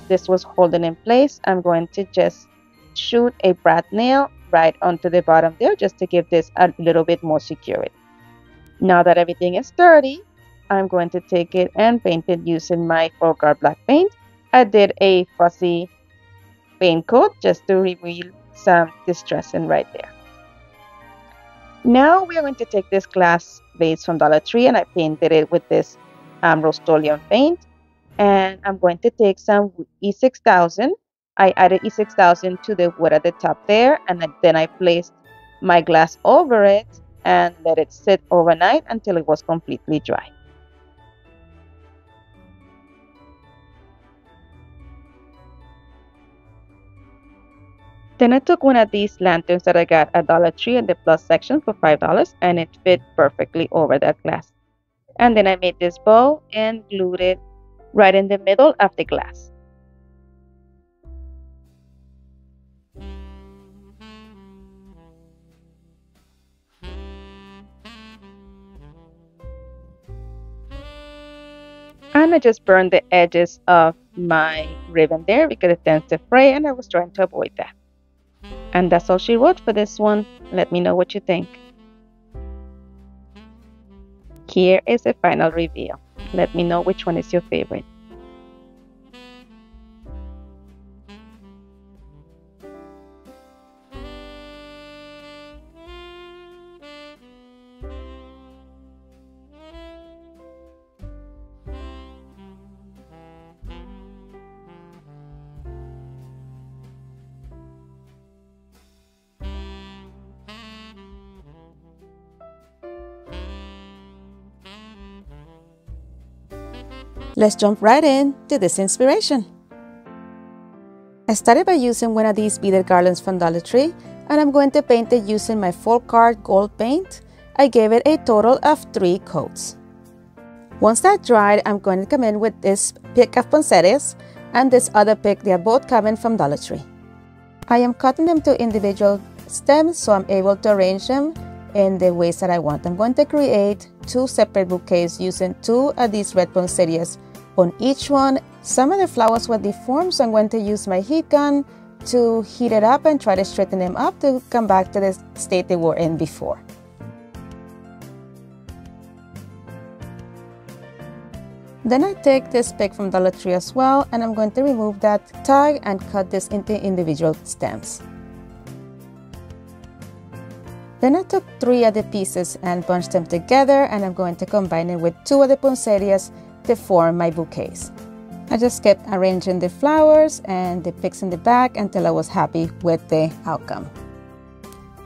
this was holding in place, I'm going to just shoot a brad nail right onto the bottom there just to give this a little bit more security. Now that everything is sturdy, I'm going to take it and paint it using my Folgard black paint. I did a fuzzy paint coat just to reveal some distressing right there. Now we're going to take this glass vase from Dollar Tree and I painted it with this Rust-Oleum paint. And I'm going to take some E6000. I added E6000 to the wood at the top there, and then I placed my glass over it and let it sit overnight until it was completely dry. Then I took one of these lanterns that I got at Dollar Tree in the plus section for $5, and it fit perfectly over that glass. And then I made this bow and glued it right in the middle of the glass. And I just burned the edges of my ribbon there because it tends to fray, and I was trying to avoid that. And that's all she wrote for this one. Let me know what you think. Here is the final reveal. Let me know which one is your favorite. Let's jump right in to this inspiration. I started by using one of these beaded garlands from Dollar Tree, and I'm going to paint it using my Folk Art gold paint. I gave it a total of 3 coats. Once that dried, I'm going to come in with this pick of poinsettias and this other pick. They are both coming from Dollar Tree. I am cutting them to individual stems so I'm able to arrange them in the ways that I want. I'm going to create 2 separate bouquets using 2 of these red poinsettias on each one. Some of the flowers were deformed, so I'm going to use my heat gun to heat it up and try to straighten them up to come back to the state they were in before. Then I take this pick from Dollar Tree as well, and I'm going to remove that tag and cut this into individual stems. Then I took 3 of the pieces and bunched them together, and I'm going to combine it with 2 of the poinsettias to form my bouquets. I just kept arranging the flowers and the picks in the back until I was happy with the outcome.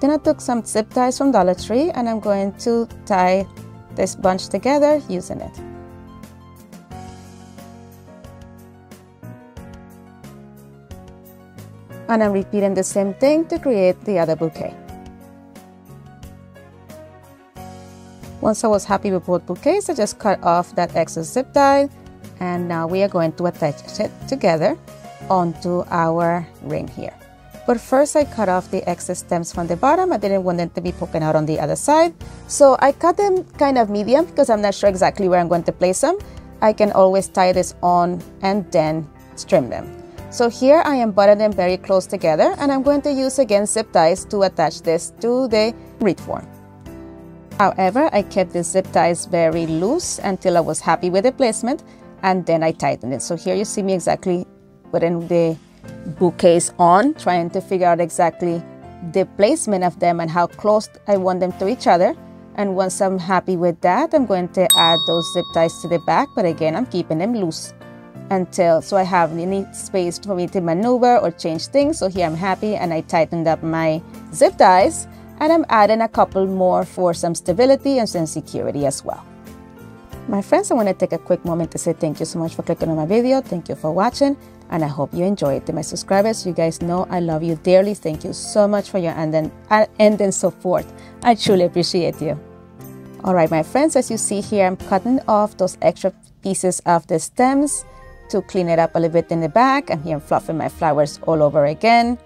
Then I took some zip ties from Dollar Tree, and I'm going to tie this bunch together using it. And I'm repeating the same thing to create the other bouquet. Once I was happy with both bouquets, I just cut off that excess zip tie, and now we are going to attach it together onto our ring here. But first I cut off the excess stems from the bottom. I didn't want them to be poking out on the other side, so I cut them kind of medium because I'm not sure exactly where I'm going to place them. I can always tie this on and then trim them. So here I am buttoning them very close together, and I'm going to use again zip ties to attach this to the wreath form. However, I kept the zip ties very loose until I was happy with the placement, and then I tightened it. So here you see me exactly putting the bouquets on, trying to figure out exactly the placement of them and how close I want them to each other. And once I'm happy with that, I'm going to add those zip ties to the back, but again, I'm keeping them loose until so I have any space for me to maneuver or change things. So here I'm happy, and I tightened up my zip ties, and I'm adding a couple more for some stability and some security as well. My friends, I want to take a quick moment to say thank you so much for clicking on my video. Thank you for watching, and I hope you enjoyed it. To my subscribers, you guys know I love you dearly. Thank you so much for your ending support. I truly appreciate you. All right, my friends, as you see here, I'm cutting off those extra pieces of the stems to clean it up a little bit in the back. And here I'm fluffing my flowers all over again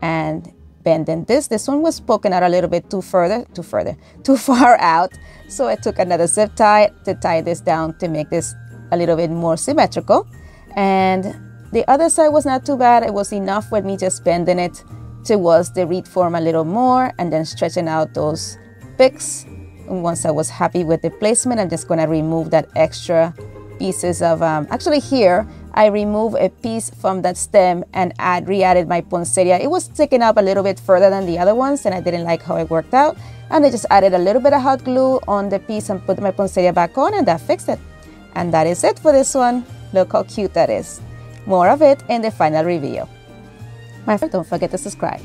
and bending this. This one was poking out a little bit too far out. So I took another zip tie to tie this down to make this a little bit more symmetrical. And the other side was not too bad. It was enough with me just bending it towards the wreath form a little more and then stretching out those picks. And once I was happy with the placement, I'm just going to remove that extra pieces of, actually here, I removed a piece from that stem and re-added my poinsettia. It was sticking up a little bit further than the other ones, and I didn't like how it worked out. And I just added a little bit of hot glue on the piece and put my poinsettia back on, and that fixed it. And that is it for this one. Look how cute that is. More of it in the final reveal. My friend, don't forget to subscribe.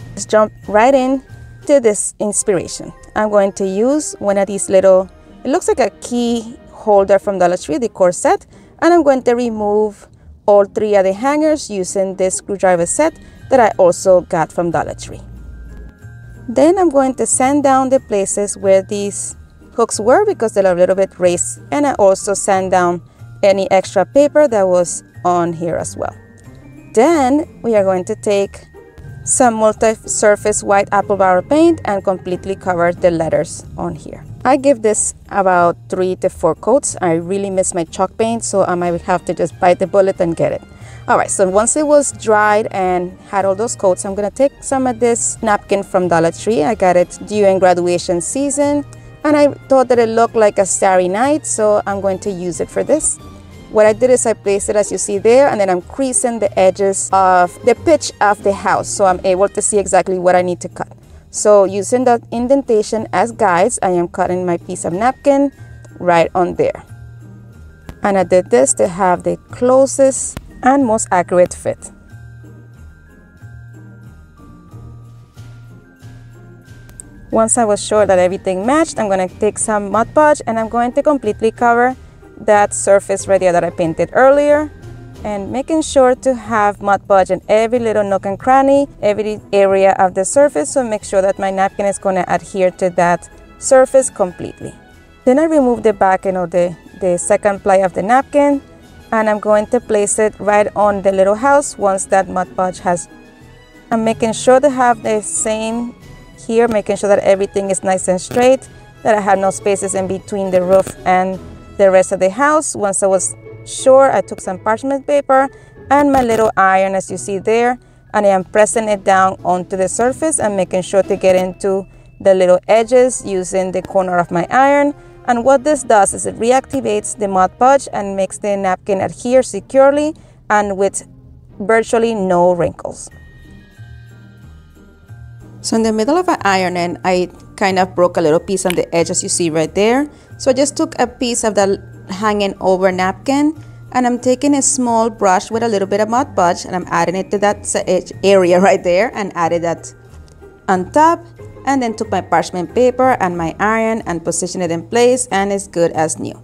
Let's jump right in to this inspiration. I'm going to use one of these little, it looks like a key holder from Dollar Tree, the corset, and I'm going to remove all 3 of the hangers using this screwdriver set that I also got from Dollar Tree. Then I'm going to sand down the places where these hooks were because they're a little bit raised, and I also sand down any extra paper that was on here as well. Then we are going to take some multi-surface white apple barrel paint and completely cover the letters on here. I give this about 3 to 4 coats. I really miss my chalk paint, so I might have to just bite the bullet and get it. All right, so once it was dried and had all those coats, I'm gonna take some of this napkin from Dollar Tree. I got it during graduation season, and I thought that it looked like a starry night, so I'm going to use it for this. What I did is I placed it as you see there, and then I'm creasing the edges of the pitch of the house, so I'm able to see exactly what I need to cut. So using that indentation as guides, I am cutting my piece of napkin right on there. And I did this to have the closest and most accurate fit. Once I was sure that everything matched, I'm going to take some Mod Podge and I'm going to completely cover that surface right there that I painted earlier, and making sure to have Mod Podge in every little nook and cranny, every area of the surface, so make sure that my napkin is going to adhere to that surface completely. Then I remove the backing of the second ply of the napkin, and I'm going to place it right on the little house once that Mod Podge has. I'm making sure to have the same here, making sure that everything is nice and straight, that I have no spaces in between the roof and the rest of the house. Once I was sure, I took some parchment paper and my little iron, as you see there, and I am pressing it down onto the surface and making sure to get into the little edges using the corner of my iron. And what this does is it reactivates the Mod Podge and makes the napkin adhere securely and with virtually no wrinkles. So in the middle of an ironing, I kind of broke a little piece on the edge, as you see right there. So I just took a piece of the hanging over napkin, and I'm taking a small brush with a little bit of Mod Podge and I'm adding it to that edge area right there, and added that on top, and then took my parchment paper and my iron and position it in place, and it's good as new.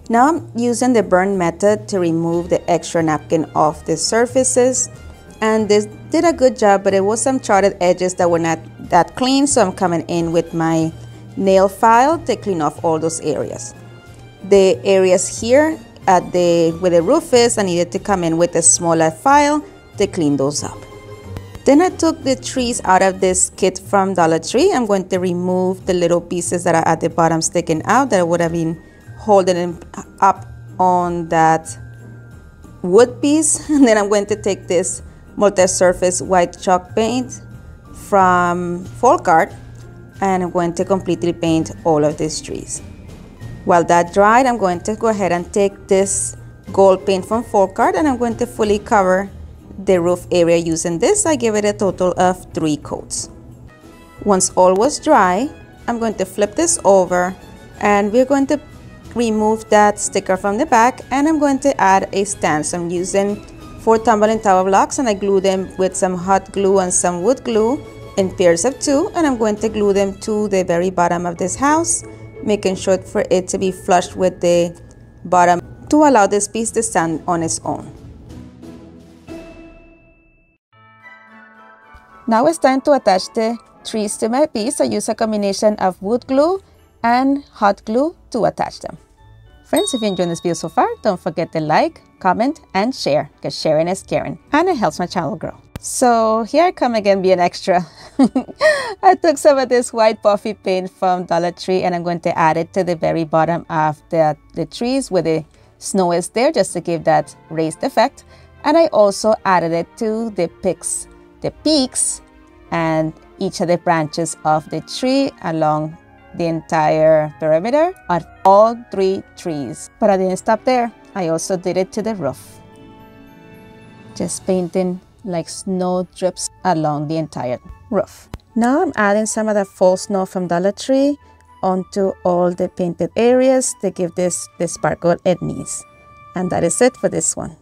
Now I'm using the burn method to remove the extra napkin off the surfaces, and this did a good job, but it was some charted edges that were not that clean, so I'm coming in with my nail file to clean off all those areas. The areas here at where the roof is, I needed to come in with a smaller file to clean those up. Then I took the trees out of this kit from Dollar Tree. I'm going to remove the little pieces that are at the bottom sticking out that would have been holding them up on that wood piece. And then I'm going to take this multi-surface white chalk paint from Folk Art, and I'm going to completely paint all of these trees. While that dried, I'm going to go ahead and take this gold paint from Folk Art, and I'm going to fully cover the roof area using this. I gave it a total of 3 coats. Once all was dry, I'm going to flip this over, and we're going to remove that sticker from the back, and I'm going to add a stand. So I'm using 4 tumbling tower blocks, and I glue them with some hot glue and some wood glue in pairs of 2, and I'm going to glue them to the very bottom of this house, making sure for it to be flush with the bottom to allow this piece to stand on its own. Now it's time to attach the trees to my piece. I use a combination of wood glue and hot glue to attach them. Friends, if you enjoyed this video so far, don't forget to like, comment, and share, because sharing is caring, and it helps my channel grow. So here I come again being extra. I took some of this white puffy paint from Dollar Tree, and I'm going to add it to the very bottom of the trees where the snow is there, just to give that raised effect. And I also added it to the peaks and each of the branches of the tree along the entire perimeter of all 3 trees. But I didn't stop there. I also did it to the roof, just painting like snow drips along the entire roof. Now I'm adding some of the faux snow from Dollar Tree onto all the painted areas to give this the sparkle it needs. And that is it for this one.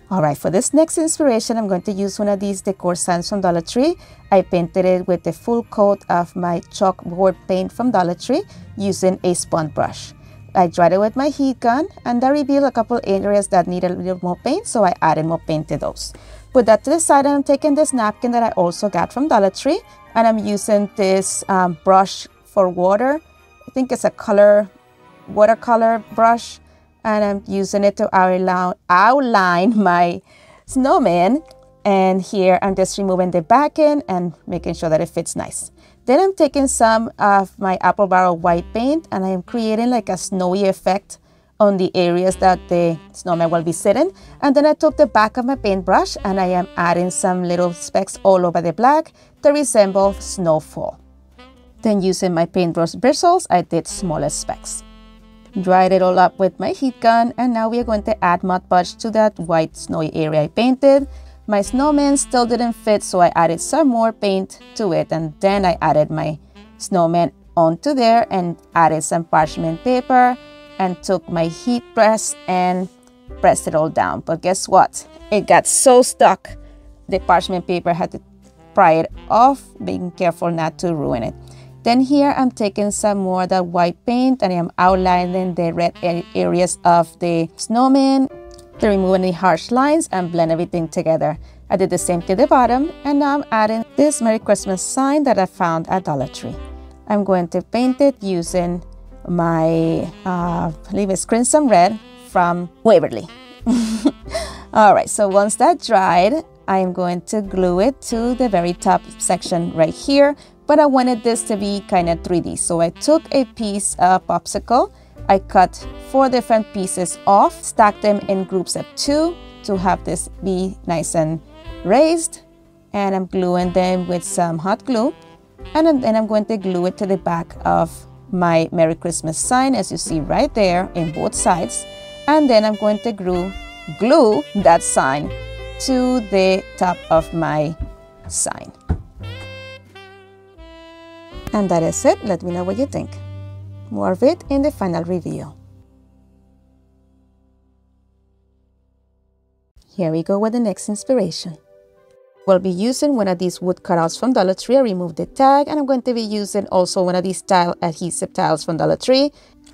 Alright, for this next inspiration, I'm going to use one of these decor signs from Dollar Tree. I painted it with a full coat of my chalkboard paint from Dollar Tree using a sponge brush. I dried it with my heat gun, and I revealed a couple areas that need a little more paint, so I added more paint to those. Put that to the side, and I'm taking this napkin that I also got from Dollar Tree, and I'm using this brush for water. I think it's a watercolor brush, and I'm using it to outline my snowman. And here I'm just removing the backing and making sure that it fits nice. Then I'm taking some of my Apple Barrel white paint and I am creating like a snowy effect on the areas that the snowman will be sitting. And then I took the back of my paintbrush and I am adding some little specks all over the black to resemble snowfall. Then using my paintbrush bristles, I did smaller specks. Dried it all up with my heat gun, and now we are going to add Mod Podge to that white snowy area I painted. My snowman still didn't fit, so I added some more paint to it, and then I added my snowman onto there and added some parchment paper and took my heat press and pressed it all down. But guess what? It got so stuck. The parchment paper had to pry it off, being careful not to ruin it. Then here I'm taking some more of that white paint and I'm outlining the red areas of the snowman to remove any harsh lines and blend everything together. I did the same to the bottom, and now I'm adding this Merry Christmas sign that I found at Dollar Tree. I'm going to paint it using my, I believe it's Crimson Red from Waverly. All right, so once that dried, I am going to glue it to the very top section right here, but I wanted this to be kind of 3D. So I took a piece of popsicle, I cut 4 different pieces off, stacked them in groups of 2 to have this be nice and raised, and I'm gluing them with some hot glue, and then I'm going to glue it to the back of my Merry Christmas sign, as you see right there in both sides, and then I'm going to glue that sign to the top of my sign. And that is it. Let me know what you think. More of it in the final review. Here we go with the next inspiration. We'll be using one of these wood cutouts from Dollar Tree. I removed the tag, and I'm going to be using also one of these tile adhesive tiles from Dollar Tree.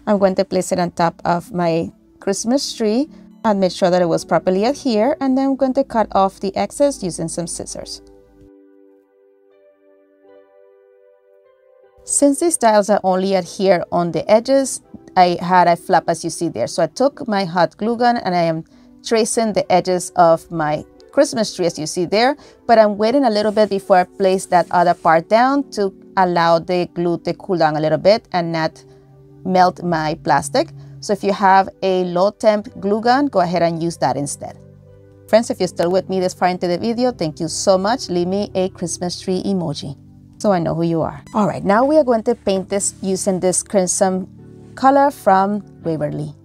I'm going to place it on top of my Christmas tree and make sure that it was properly adhered, and then I'm going to cut off the excess using some scissors. Since these tiles are only adhered on the edges, I had a flap as you see there. So I took my hot glue gun and I am tracing the edges of my Christmas tree as you see there, but I'm waiting a little bit before I place that other part down to allow the glue to cool down a little bit and not melt my plastic. So if you have a low temp glue gun, go ahead and use that instead. Friends, if you're still with me this far into the video, thank you so much. Leave me a Christmas tree emoji so I know who you are. All right, now we are going to paint this using this crimson color from Waverly.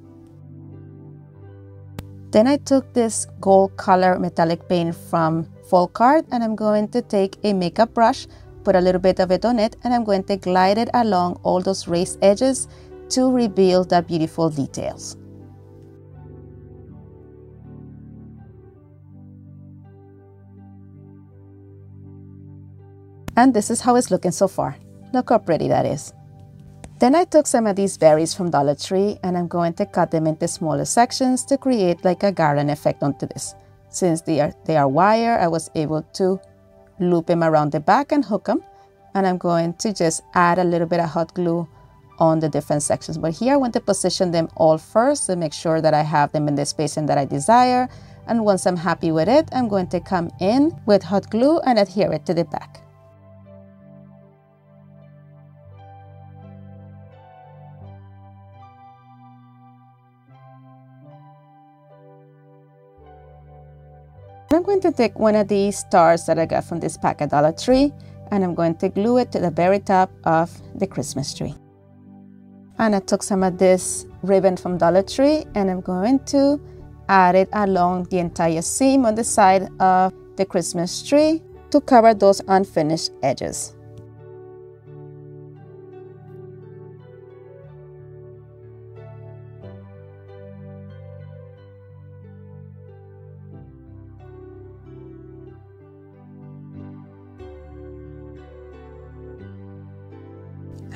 Then I took this gold color metallic paint from Folkart, and I'm going to take a makeup brush, put a little bit of it on it, and I'm going to glide it along all those raised edges to reveal the beautiful details. And this is how it's looking so far. Look how pretty that is. Then I took some of these berries from Dollar Tree and I'm going to cut them into smaller sections to create like a garland effect onto this. Since they are wire, I was able to loop them around the back and hook them. And I'm going to just add a little bit of hot glue on the different sections. But here I want to position them all first to make sure that I have them in the spacing that I desire. And once I'm happy with it, I'm going to come in with hot glue and adhere it to the back. I'm going to take one of these stars that I got from this pack at Dollar Tree and I'm going to glue it to the very top of the Christmas tree. And I took some of this ribbon from Dollar Tree and I'm going to add it along the entire seam on the side of the Christmas tree to cover those unfinished edges.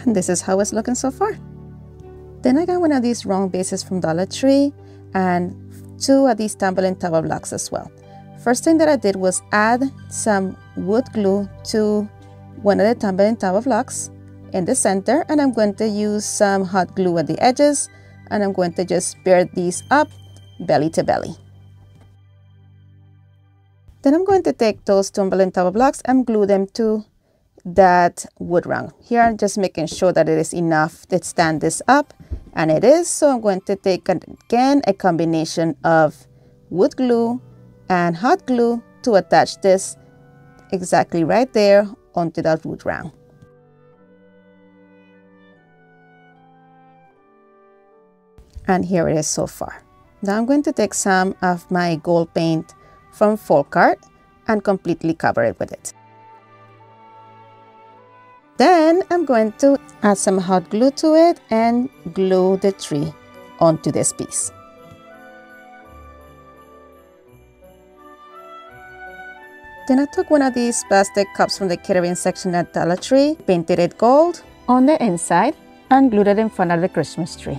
And this is how it's looking so far. Then I got one of these round bases from Dollar Tree and 2 of these tumbling tower blocks as well. First thing that I did was add some wood glue to one of the tumbling tower blocks in the center, and I'm going to use some hot glue at the edges and I'm going to just pair these up belly to belly. Then I'm going to take those tumbling tower blocks and glue them to that wood round. Here I'm just making sure that it is enough to stand this up, and it is. So I'm going to take again a combination of wood glue and hot glue to attach this exactly right there onto that wood round. And here it is so far. Now I'm going to take some of my gold paint from Folk Art and completely cover it with it. Then I'm going to add some hot glue to it and glue the tree onto this piece. Then I took one of these plastic cups from the catering section at Dollar Tree, painted it gold on the inside, and glued it in front of the Christmas tree.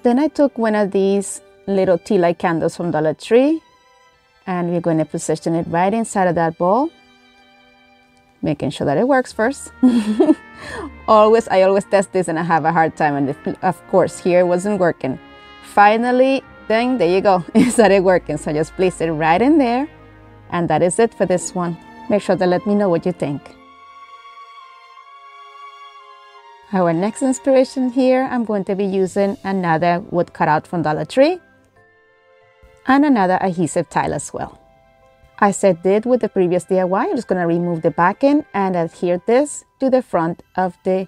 Then I took one of these little tea light candles from Dollar Tree, and we're going to position it right inside of that bowl, making sure that it works first. I always test this and I have a hard time, and of course here it wasn't working. Finally, then there you go, it started working. So I just place it right in there, and that is it for this one. Make sure to let me know what you think. Our next inspiration here, I'm going to be using another wood cutout from Dollar Tree and another adhesive tile as well. As I did with the previous DIY, I'm just going to remove the backing and adhere this to the front of the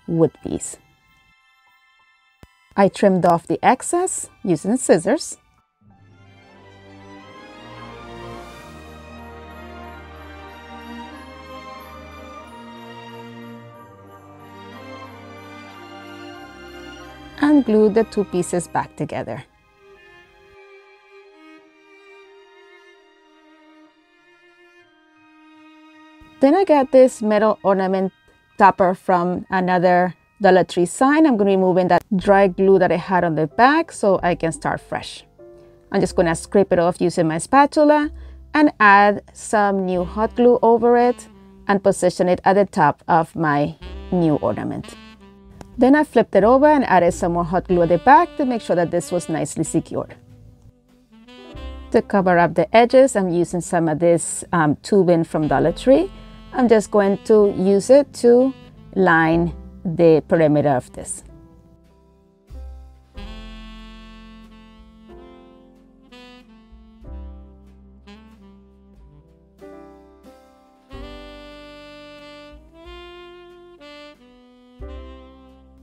wood piece. I trimmed off the excess using scissors. And glued the two pieces back together. Then I got this metal ornament topper from another Dollar Tree sign. I'm going to be removing that dry glue that I had on the back so I can start fresh. I'm just going to scrape it off using my spatula and add some new hot glue over it and position it at the top of my new ornament. Then I flipped it over and added some more hot glue at the back to make sure that this was nicely secured. To cover up the edges, I'm using some of this tubing from Dollar Tree. I'm just going to use it to line the perimeter of this.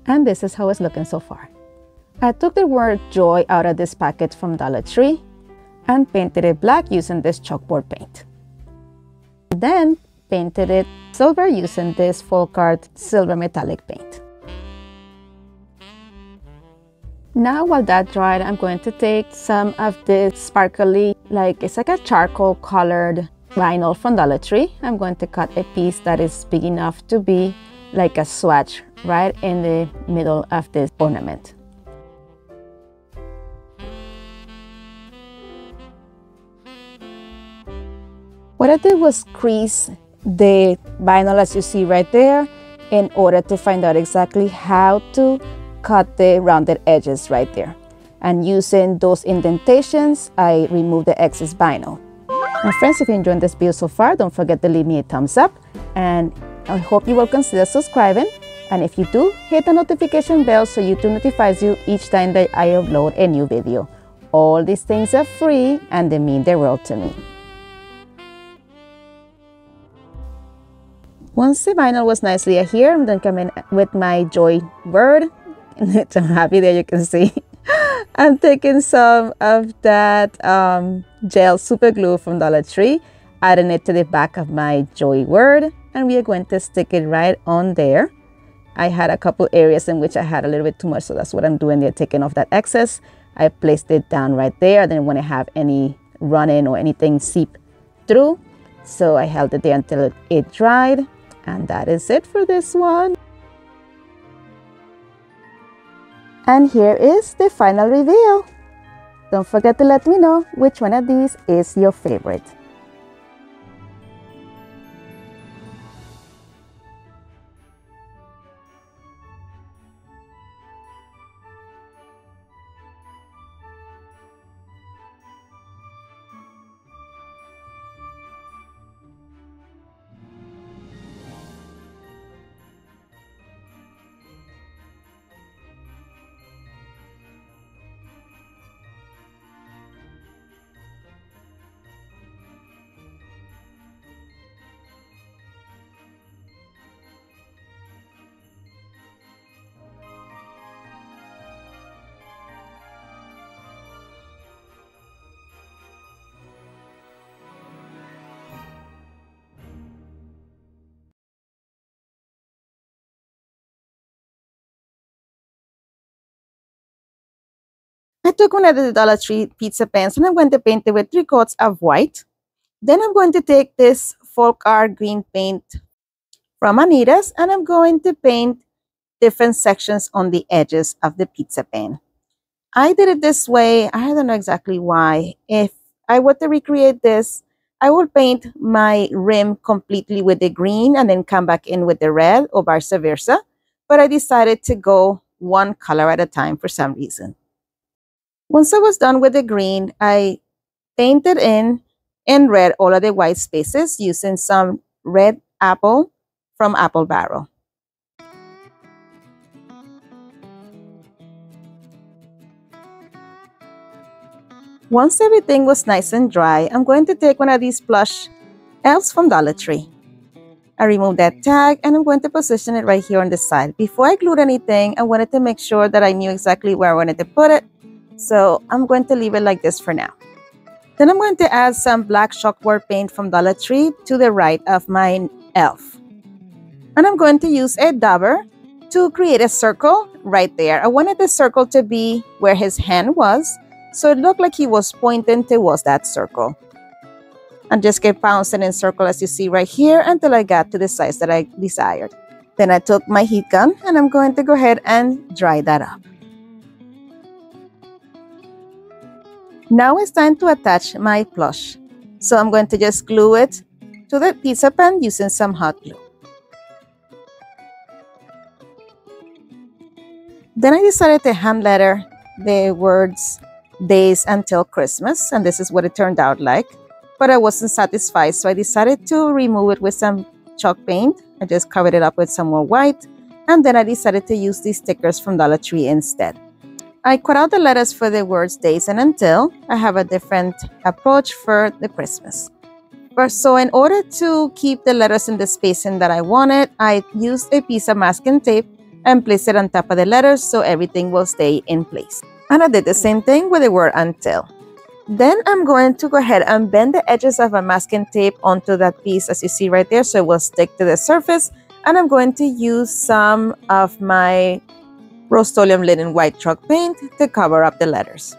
And this is how it's looking so far. I took the word joy out of this packet from Dollar Tree and painted it black using this chalkboard paint. Then painted it silver using this Folk Art silver metallic paint. Now while that dried, I'm going to take some of this sparkly, it's like a charcoal colored vinyl from Dollar Tree. I'm going to cut a piece that is big enough to be like a swatch right in the middle of this ornament. What I did was crease the vinyl as you see right there in order to find out exactly how to cut the rounded edges right there. And using those indentations, I removed the excess vinyl. My friends, if you enjoyed this video so far, don't forget to leave me a thumbs up, and I hope you will consider subscribing. And if you do, hit the notification bell so YouTube notifies you each time that I upload a new video. All these things are free and they mean the world to me. Once the vinyl was nicely adhered, I'm then coming with my Joy word. I'm happy there you can see. I'm taking some of that gel super glue from Dollar Tree, adding it to the back of my Joy word, and we are going to stick it right on there. I had a couple areas in which I had a little bit too much, so that's what I'm doing there, taking off that excess. I placed it down right there. I didn't want to have any run-in or anything seep through, so I held it there until it dried. And that is it for this one. And here is the final reveal. Don't forget to let me know which one of these is your favorite. took one of the Dollar Tree pizza pens and I'm going to paint it with 3 coats of white. Then I'm going to take this folk art green paint from Anita's and I'm going to paint different sections on the edges of the pizza pan. I did it this way. I don't know exactly why. If I were to recreate this, I would paint my rim completely with the green and then come back in with the red or vice versa. But I decided to go one color at a time for some reason. Once I was done with the green, I painted in red all of the white spaces using some red apple from Apple Barrel. Once everything was nice and dry, I'm going to take one of these plush elves from Dollar Tree. I remove that tag and I'm going to position it right here on the side. Before I glued anything, I wanted to make sure that I knew exactly where I wanted to put it. So I'm going to leave it like this for now. Then I'm going to add some black chalkboard paint from Dollar Tree to the right of my elf. And I'm going to use a dauber to create a circle right there. I wanted the circle to be where his hand was, so it looked like he was pointing towards that circle. And just kept bouncing in circle as you see right here until I got to the size that I desired. Then I took my heat gun and I'm going to go ahead and dry that up. Now it's time to attach my plush. So I'm going to just glue it to the pizza pan using some hot glue. Then I decided to hand letter the words Days Until Christmas, and this is what it turned out like. But I wasn't satisfied, so I decided to remove it with some chalk paint. I just covered it up with some more white, and then I decided to use these stickers from Dollar Tree instead. I cut out the letters for the words Days and Until. I have a different approach for the Christmas. So in order to keep the letters in the spacing that I wanted, I used a piece of masking tape and placed it on top of the letters so everything will stay in place. And I did the same thing with the word Until. Then I'm going to go ahead and bend the edges of my masking tape onto that piece as you see right there so it will stick to the surface. And I'm going to use some of my Rust-Oleum linen white chalk paint to cover up the letters.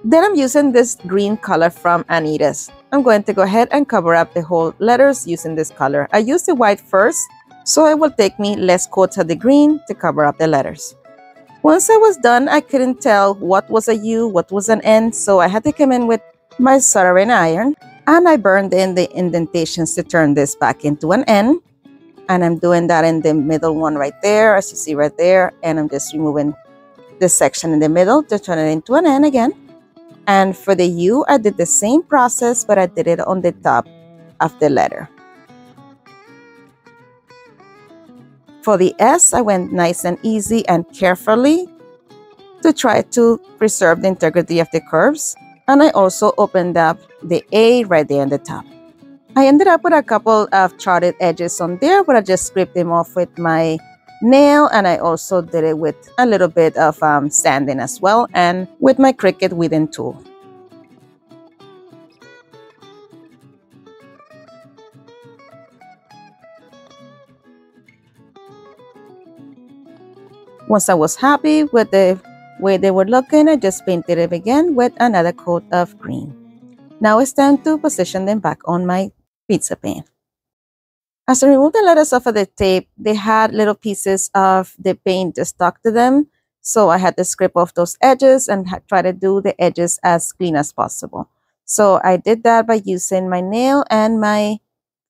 Then I'm using this green color from Anita's. I'm going to go ahead and cover up the whole letters using this color. I used the white first, so it will take me less coats of the green to cover up the letters. Once I was done, I couldn't tell what was a U, what was an N, so I had to come in with my soldering iron and I burned in the indentations to turn this back into an N. And I'm doing that in the middle one right there, as you see right there. And I'm just removing the section in the middle to turn it into an N again. And for the U, I did the same process, but I did it on the top of the letter. For the S, I went nice and easy and carefully to try to preserve the integrity of the curves. And I also opened up the A right there on the top. I ended up with a couple of charted edges on there, but I just scraped them off with my nail, and I also did it with a little bit of sanding as well, and with my Cricut weeding tool. Once I was happy with the way they were looking, I just painted it again with another coat of green. Now it's time to position them back on my pizza pan. As I removed the letters off of the tape, they had little pieces of the paint stuck to them. So I had to scrape off those edges and try to do the edges as clean as possible. So I did that by using my nail and my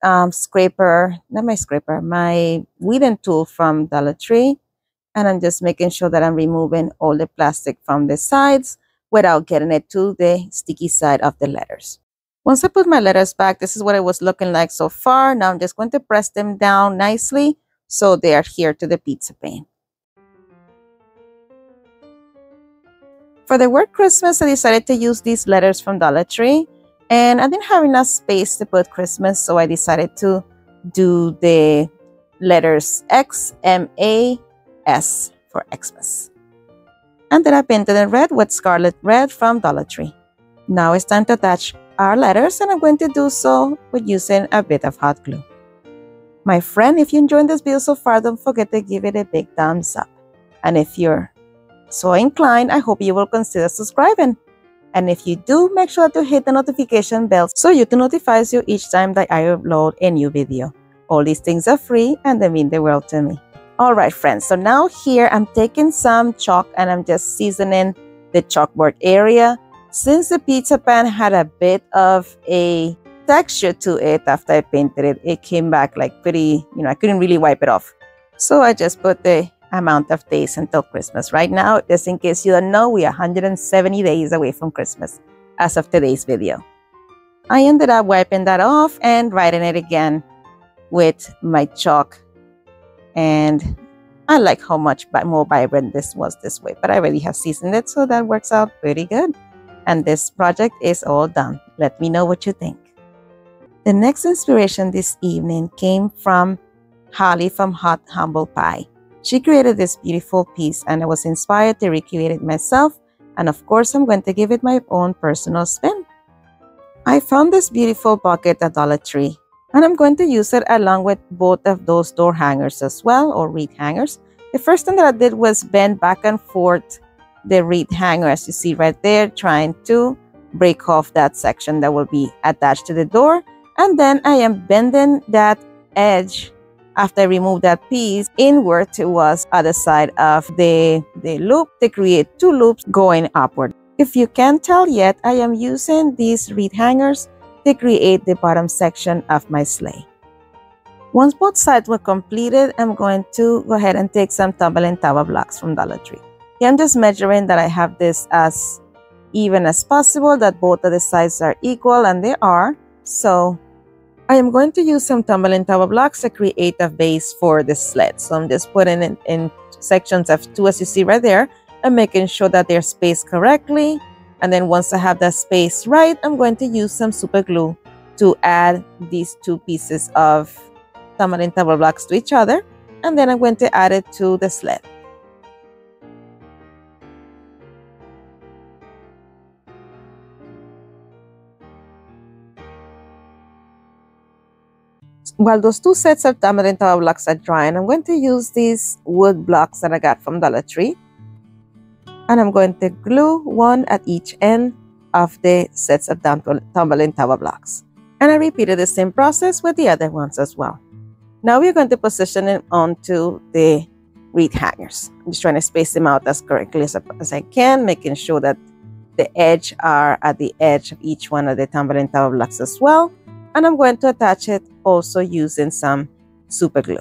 my weeding tool from Dollar Tree. And I'm just making sure that I'm removing all the plastic from the sides without getting it to the sticky side of the letters. Once I put my letters back, this is what it was looking like so far. Now I'm just going to press them down nicely so they adhere to the pizza pan. For the word Christmas, I decided to use these letters from Dollar Tree. And I didn't have enough space to put Christmas, so I decided to do the letters X, M, A, S for Xmas. And then I painted it red with Scarlet Red from Dollar Tree. Now it's time to attach our letters, and I'm going to do so with using a bit of hot glue. My friend, if you enjoyed this video so far, don't forget to give it a big thumbs up. And if you're so inclined, I hope you will consider subscribing. And if you do, make sure to hit the notification bell so YouTube notifies you each time that I upload a new video. All these things are free and they mean the world to me. All right, friends, so now here I'm taking some chalk and I'm just seasoning the chalkboard area. Since the pizza pan had a bit of a texture to it after I painted it, it came back like pretty, I couldn't really wipe it off. So I just put the amount of days until Christmas. Right now, just in case you don't know, we are 170 days away from Christmas as of today's video. I ended up wiping that off and writing it again with my chalk. And I like how much more vibrant this was this way, but I already have seasoned it, so that works out pretty good. And this project is all done. Let me know what you think. The next inspiration this evening came from Holly from Hot Humble Pie. She created this beautiful piece and I was inspired to recreate it myself, and of course I'm going to give it my own personal spin. I found this beautiful bucket at Dollar Tree and I'm going to use it along with both of those door hangers as well, or wreath hangers. The first thing that I did was bend back and forth the wreath hanger, as you see right there, trying to break off that section that will be attached to the door. And then I am bending that edge after I remove that piece inward towards the other side of the loop to create two loops going upward. If you can't tell yet, I am using these wreath hangers to create the bottom section of my sleigh. Once both sides were completed, I'm going to go ahead and take some tumbling tower blocks from Dollar Tree. Here I'm just measuring that I have this as even as possible, that both of the sides are equal, and they are. So I am going to use some tumbling tower blocks to create a base for the sled. So I'm just putting it in sections of 2, as you see right there, and making sure that they're spaced correctly. And then once I have that space right, I'm going to use some super glue to add these 2 pieces of tumbling tower blocks to each other. And then I'm going to add it to the sled. While those 2 sets of tumbling tower blocks are drying, I'm going to use these wood blocks that I got from Dollar Tree. And I'm going to glue one at each end of the sets of tumbling tower blocks. And I repeated the same process with the other ones as well. Now we're going to position it onto the wreath hangers. I'm just trying to space them out as correctly as I can, making sure that the edge are at the edge of each one of the tumbling tower blocks as well. And I'm going to attach it also using some super glue.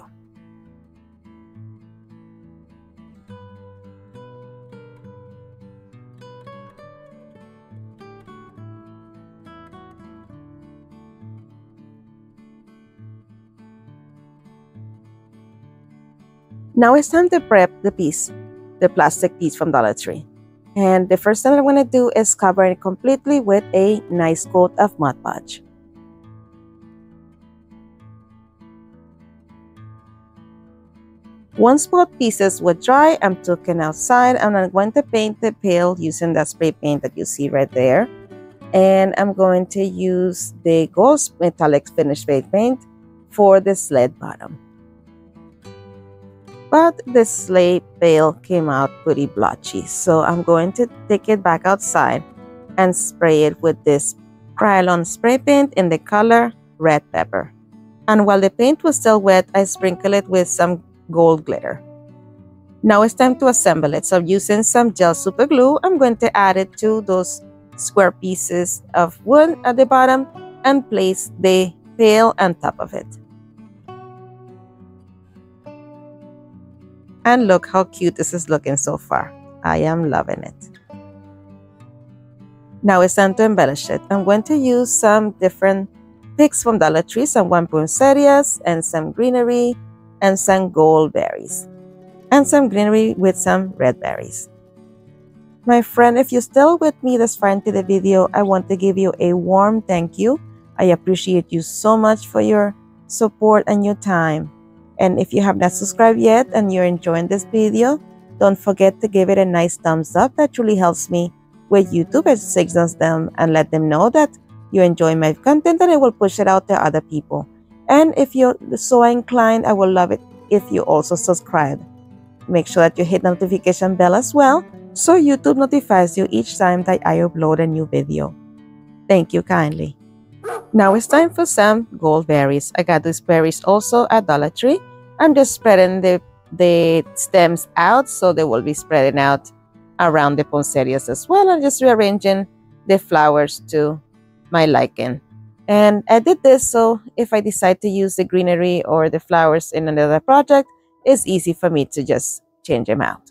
Now it's time to prep the piece, the plastic piece from Dollar Tree. And the first thing I'm going to do is cover it completely with a nice coat of Mod Podge. Once both pieces were dry, I'm taking outside and I'm going to paint the pail using that spray paint that you see right there. And I'm going to use the gold metallic finish spray paint for the sled bottom. But the sleigh pail came out pretty blotchy, so I'm going to take it back outside and spray it with this Krylon spray paint in the color Red Pepper. And while the paint was still wet, I sprinkled it with some gold glitter. Now it's time to assemble it. So using some gel super glue, I'm going to add it to those square pieces of wood at the bottom and place the pail on top of it. And look how cute this is looking so far. I am loving it. Now it's time to embellish it. I'm going to use some different picks from Dollar Tree, some one poinsettias and some greenery and some gold berries. And some greenery with some red berries. My friend, if you're still with me this far into the video, I want to give you a warm thank you. I appreciate you so much for your support and your time. And if you have not subscribed yet and you're enjoying this video, don't forget to give it a nice thumbs up. That truly helps me with YouTube. It signals them and let them know that you enjoy my content, and I will push it out to other people. And if you're so inclined, I will love it if you also subscribe. make sure that you hit notification bell as well, so YouTube notifies you each time that I upload a new video. Thank you kindly. Now it's time for some gold berries. I got these berries also at Dollar Tree. I'm just spreading the stems out, so they will be spreading out around the poinsettias as well, and just rearranging the flowers to my liking. And I did this so if I decide to use the greenery or the flowers in another project, it's easy for me to just change them out.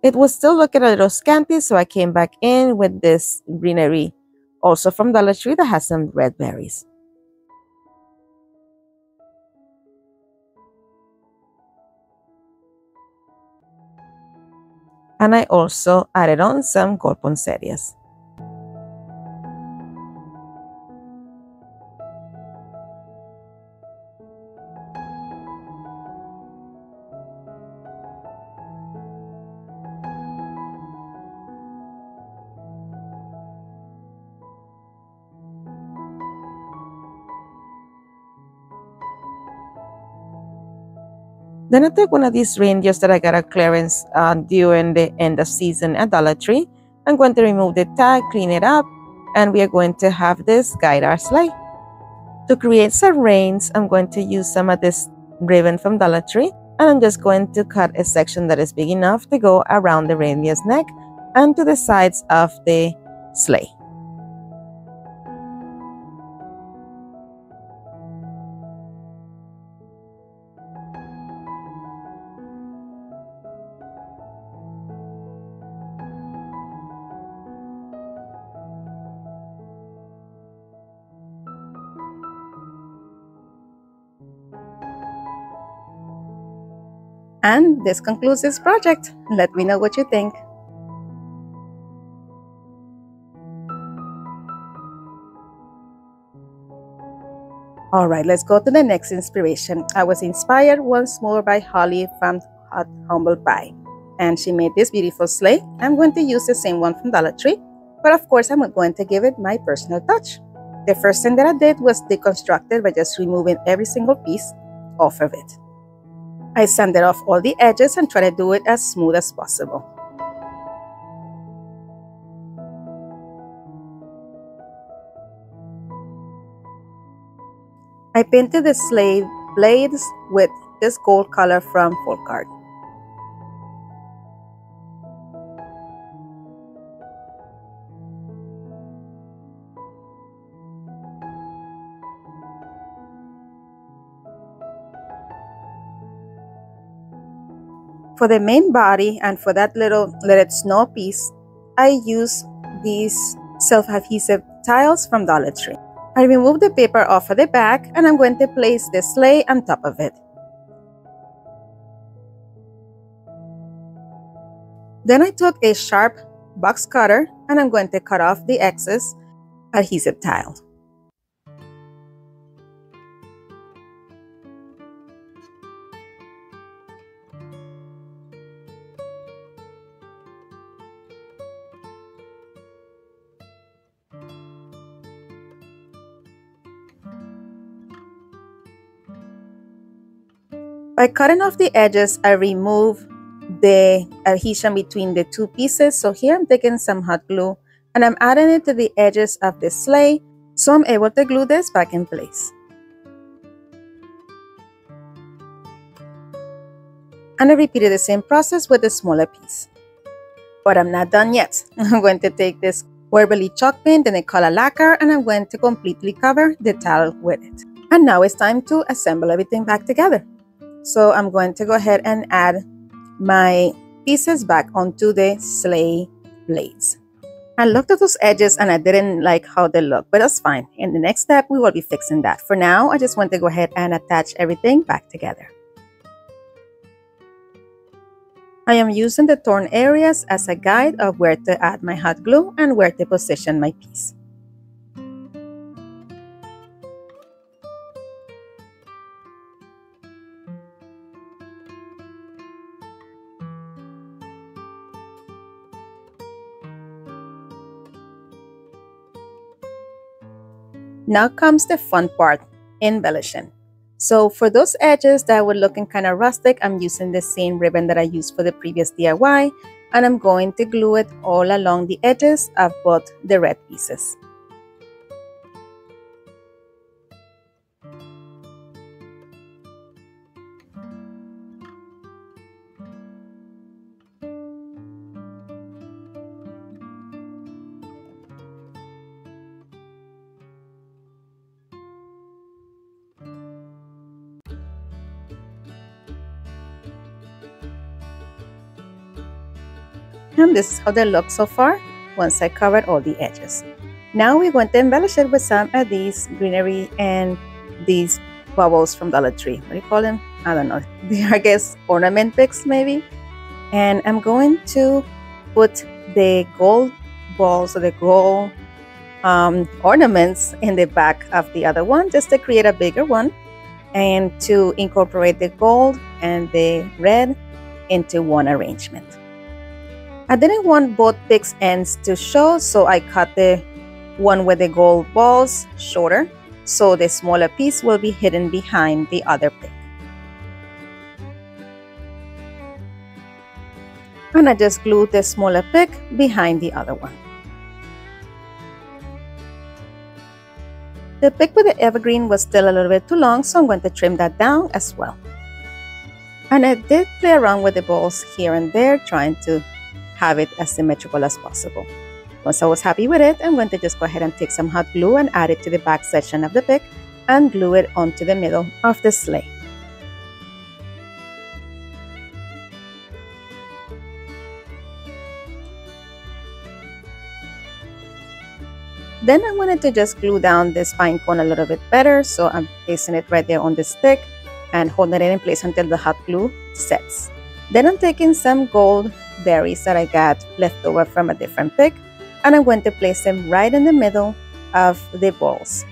It was still looking a little scanty, so I came back in with this greenery also from Dollar Tree that has some red berries. And I also added on some gold poinsettias. Then I took one of these reindeers that I got at clearance during the end of season at Dollar Tree. I'm going to remove the tag, clean it up, and we are going to have this guide our sleigh. To create some reins, I'm going to use some of this ribbon from Dollar Tree, and I'm just going to cut a section that is big enough to go around the reindeer's neck and to the sides of the sleigh. And this concludes this project. Let me know what you think. All right, let's go to the next inspiration. I was inspired once more by Holly from Hot Humble Pie, and she made this beautiful sleigh. I'm going to use the same one from Dollar Tree, but of course I'm going to give it my personal touch. The first thing that I did was deconstruct it by just removing every single piece off of it. I sanded off all the edges and try to do it as smooth as possible. I painted the sleigh blades with this gold color from Folkart. For the main body and for that little Let It Snow piece, I use these self-adhesive tiles from Dollar Tree. I removed the paper off of the back and I'm going to place the sleigh on top of it. Then I took a sharp box cutter and I'm going to cut off the excess adhesive tile. By cutting off the edges, I remove the adhesion between the two pieces. So here I'm taking some hot glue and I'm adding it to the edges of the sleigh so I'm able to glue this back in place. And I repeated the same process with the smaller piece. But I'm not done yet. I'm going to take this Waverly chalk paint and a color lacquer and I'm going to completely cover the tile with it. And now it's time to assemble everything back together. So I'm going to go ahead and add my pieces back onto the sleigh blades. I looked at those edges and I didn't like how they look, but that's fine. In the next step, we will be fixing that. For now, I just want to go ahead and attach everything back together. I am using the torn areas as a guide of where to add my hot glue and where to position my piece. Now comes the fun part, embellishing. So for those edges that were looking kind of rustic, I'm using the same ribbon that I used for the previous DIY, and I'm going to glue it all along the edges of both the red pieces. And this is how they look so far once I covered all the edges. Now we're going to embellish it with some of these greenery and these bubbles from Dollar Tree. What do you call them? I don't know. They are, I guess, ornament picks maybe. And I'm going to put the gold balls or the gold ornaments in the back of the other one just to create a bigger one and to incorporate the gold and the red into one arrangement. I didn't want both picks ends to show, so I cut the one with the gold balls shorter, so the smaller piece will be hidden behind the other pick. And I just glued the smaller pick behind the other one. The pick with the evergreen was still a little bit too long, so I'm going to trim that down as well. And I did play around with the balls here and there, trying to have it as symmetrical as possible. Once I was happy with it, I'm going to just go ahead and take some hot glue and add it to the back section of the pick and glue it onto the middle of the sleigh. Then I wanted to just glue down this pine cone a little bit better, so I'm placing it right there on the stick and holding it in place until the hot glue sets. Then I'm taking some gold berries that I got left over from a different pick, and I'm going to place them right in the middle of the balls.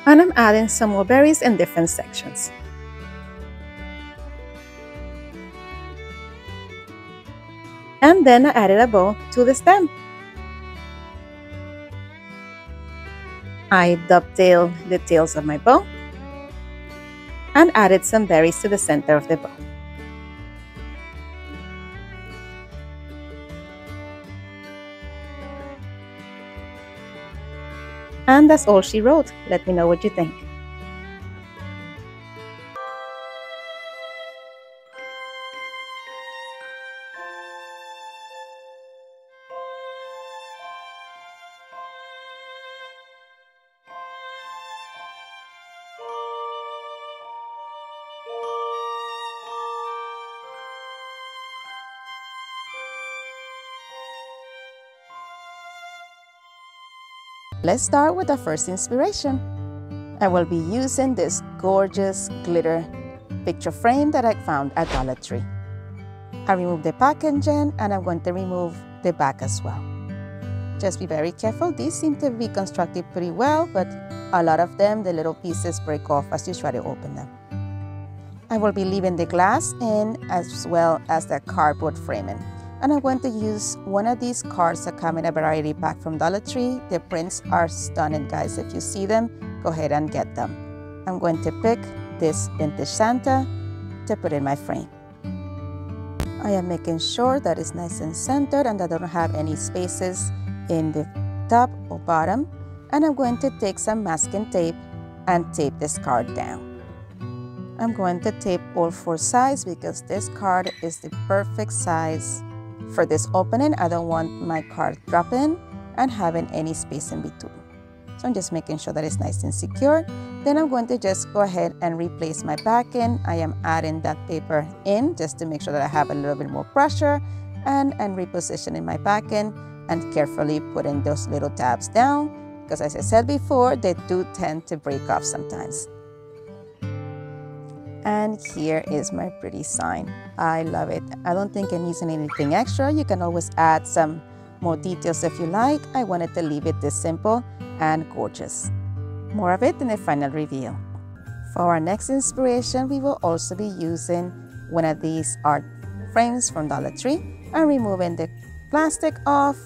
And I'm adding some more berries in different sections. And then I added a bow to the stem. I dovetailed the tails of my bow and added some berries to the center of the bow. And that's all she wrote. Let me know what you think. Let's start with the first inspiration. I will be using this gorgeous glitter picture frame that I found at Dollar Tree. I removed the packaging and I'm going to remove the back as well. Just be very careful. These seem to be constructed pretty well, but a lot of them, the little pieces break off as you try to open them. I will be leaving the glass in as well as the cardboard framing. And I'm going to use one of these cards that come in a variety pack from Dollar Tree. The prints are stunning, guys. If you see them, go ahead and get them. I'm going to pick this vintage Santa to put in my frame. I am making sure that it's nice and centered and that I don't have any spaces in the top or bottom. And I'm going to take some masking tape and tape this card down. I'm going to tape all 4 sides because this card is the perfect size for this opening. I don't want my card dropping and having any space in between. So I'm just making sure that it's nice and secure. Then I'm going to just go ahead and replace my backing. I am adding that paper in just to make sure that I have a little bit more pressure and repositioning my backing and carefully putting those little tabs down because, as I said before, they do tend to break off sometimes. And here is my pretty sign. I love it. I don't think it needs anything extra. You can always add some more details if you like. I wanted to leave it this simple and gorgeous. More of it in the final reveal. For our next inspiration, we will also be using one of these art frames from Dollar Tree and removing the plastic off.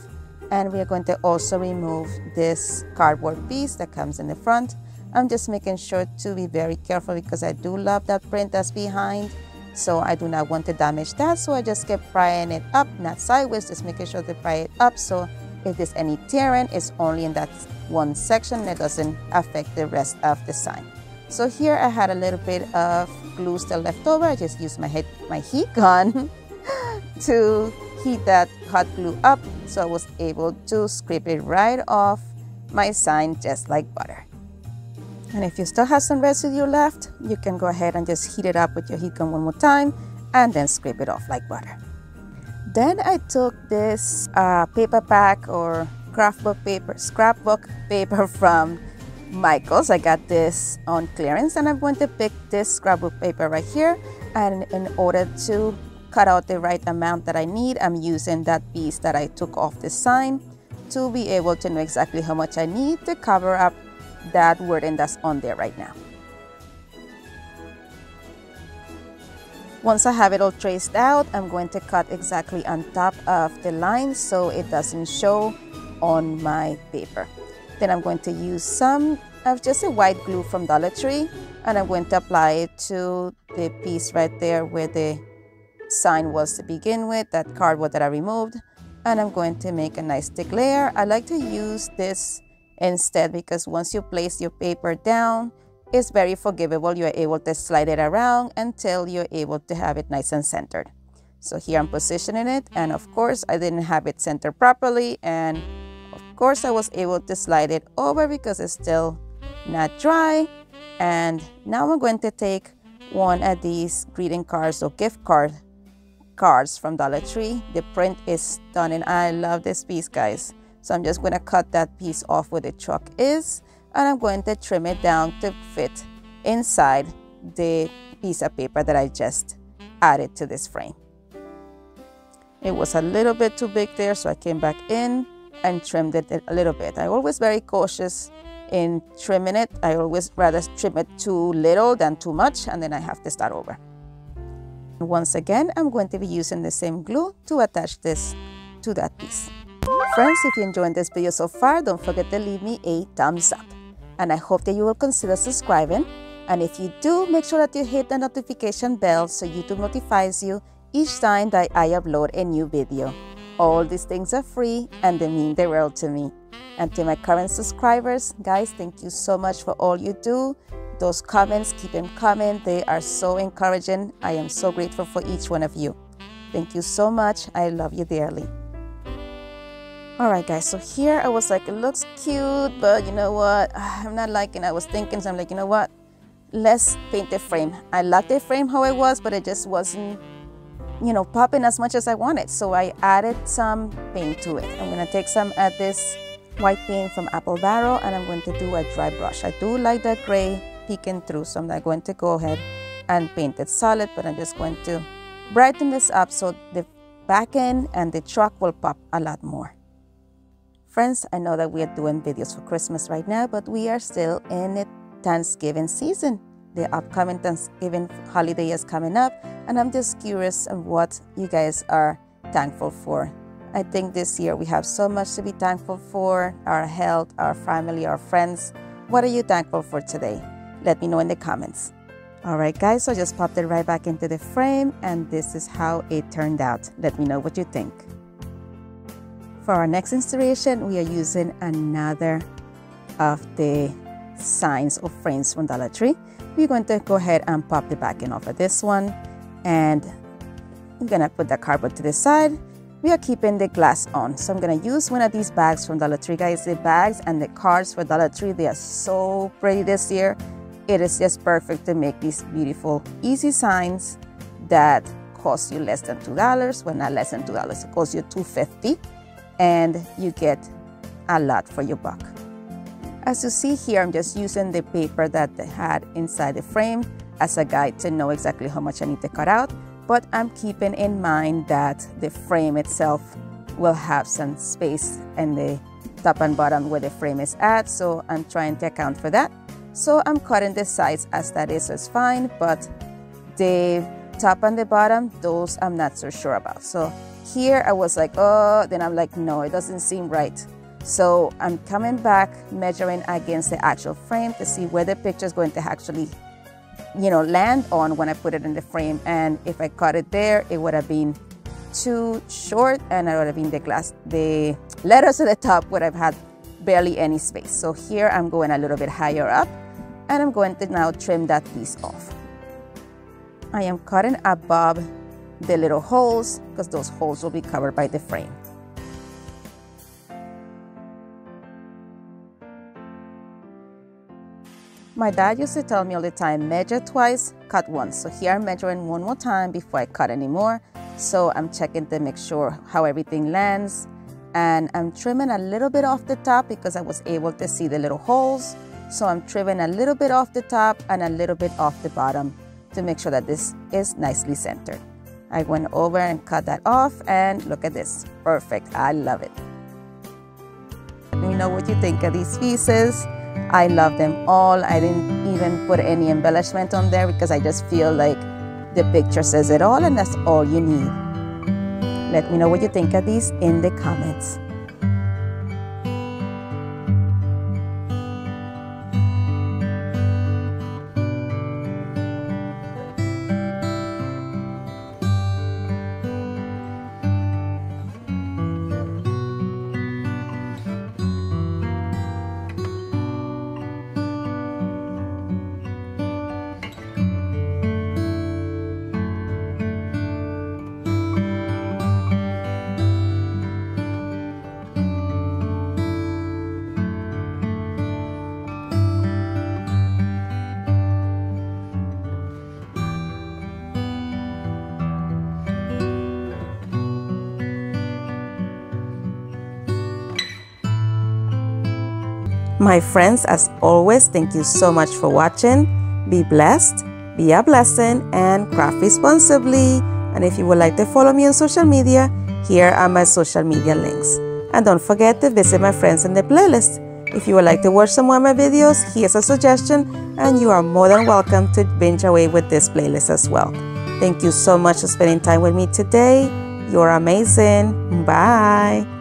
And we are going to also remove this cardboard piece that comes in the front. I'm just making sure to be very careful because I do love that print that's behind. So I do not want to damage that. So I just keep prying it up, not sideways, just making sure to pry it up. So if there's any tearing, it's only in that one section that doesn't affect the rest of the sign. So here I had a little bit of glue still left over. I just used my heat gun to heat that hot glue up. So I was able to scrape it right off my sign just like butter. And if you still have some residue left, you can go ahead and just heat it up with your heat gun one more time and then scrape it off like butter. Then I took this paper pack or scrapbook paper from Michaels. I got this on clearance and I'm going to pick this scrapbook paper right here. And in order to cut out the right amount that I need, I'm using that piece that I took off the sign to be able to know exactly how much I need to cover up that wording that's on there right now. Once I have it all traced out, I'm going to cut exactly on top of the line so it doesn't show on my paper. Then I'm going to use some of just a white glue from Dollar Tree and I'm going to apply it to the piece right there where the sign was to begin with, that cardboard that I removed. And I'm going to make a nice thick layer. I like to use this instead because once you place your paper down, it's very forgivable. You're able to slide it around until you're able to have it nice and centered. So here I'm positioning it, and of course I didn't have it centered properly, and of course I was able to slide it over because it's still not dry. And now I'm going to take one of these greeting cards or gift cards from Dollar Tree. The print is stunning. I love this piece, guys. So I'm just going to cut that piece off where the chalk is, and I'm going to trim it down to fit inside the piece of paper that I just added to this frame. It was a little bit too big there, so I came back in and trimmed it a little bit. I'm always very cautious in trimming it. I always rather trim it too little than too much, and then I have to start over. Once again, I'm going to be using the same glue to attach this to that piece. Friends, if you enjoyed this video so far, don't forget to leave me a thumbs up. And I hope that you will consider subscribing. And if you do, make sure that you hit the notification bell so YouTube notifies you each time that I upload a new video. All these things are free and they mean the world to me. And to my current subscribers, guys, thank you so much for all you do. Those comments, keep them coming. They are so encouraging. I am so grateful for each one of you. Thank you so much. I love you dearly. All right, guys, so here I was like, it looks cute, but you know what? I'm not liking it. I was thinking, so I'm like, you know what? Let's paint the frame. I like the frame how it was, but it just wasn't, you know, popping as much as I wanted. So I added some paint to it. I'm going to take some of this white paint from Apple Barrel, and I'm going to do a dry brush. I do like that gray peeking through, so I'm not going to go ahead and paint it solid, but I'm just going to brighten this up so the back end and the truck will pop a lot more. Friends, I know that we are doing videos for Christmas right now, but we are still in the Thanksgiving season. The upcoming Thanksgiving holiday is coming up, and I'm just curious of what you guys are thankful for. I think this year we have so much to be thankful for: our health, our family, our friends. What are you thankful for today? Let me know in the comments. All right, guys, so just popped it right back into the frame, and this is how it turned out. Let me know what you think. For our next inspiration, we are using another of the signs or frames from Dollar Tree. We're going to go ahead and pop the back end off of this one, and I'm gonna put the cardboard to the side. We are keeping the glass on, so I'm gonna use one of these bags from Dollar Tree, guys. The bags and the cards for Dollar Tree, they are so pretty this year. It is just perfect to make these beautiful, easy signs that cost you less than $2. Well, not less than $2, it costs you $2.50, and you get a lot for your buck. As you see here, I'm just using the paper that they had inside the frame as a guide to know exactly how much I need to cut out, but I'm keeping in mind that the frame itself will have some space in the top and bottom where the frame is at, so I'm trying to account for that. So I'm cutting the sides as that is, so it's fine, but the top and the bottom, those I'm not so sure about. So here I was like, oh, then I'm like, no, it doesn't seem right. So I'm coming back, measuring against the actual frame to see where the picture is going to actually, you know, land on when I put it in the frame. And if I cut it there, it would have been too short, and I would have been the letters at the top would have had barely any space. So here I'm going a little bit higher up, and I'm going to now trim that piece off. I am cutting above the little holes because those holes will be covered by the frame. My dad used to tell me all the time, measure twice, cut once. So here I'm measuring one more time before I cut anymore. So I'm checking to make sure how everything lands. And I'm trimming a little bit off the top because I was able to see the little holes. So I'm trimming a little bit off the top and a little bit off the bottom to make sure that this is nicely centered. I went over and cut that off, and look at this. Perfect. I love it. Let me know what you think of these pieces. I love them all. I didn't even put any embellishment on there because I just feel like the picture says it all, and that's all you need. Let me know what you think of these in the comments. My friends, as always, thank you so much for watching. Be blessed, be a blessing, and craft responsibly. And if you would like to follow me on social media, here are my social media links. And don't forget to visit my friends in the playlist. If you would like to watch some more of my videos, here's a suggestion, and you are more than welcome to binge away with this playlist as well. Thank you so much for spending time with me today. You're amazing. Bye.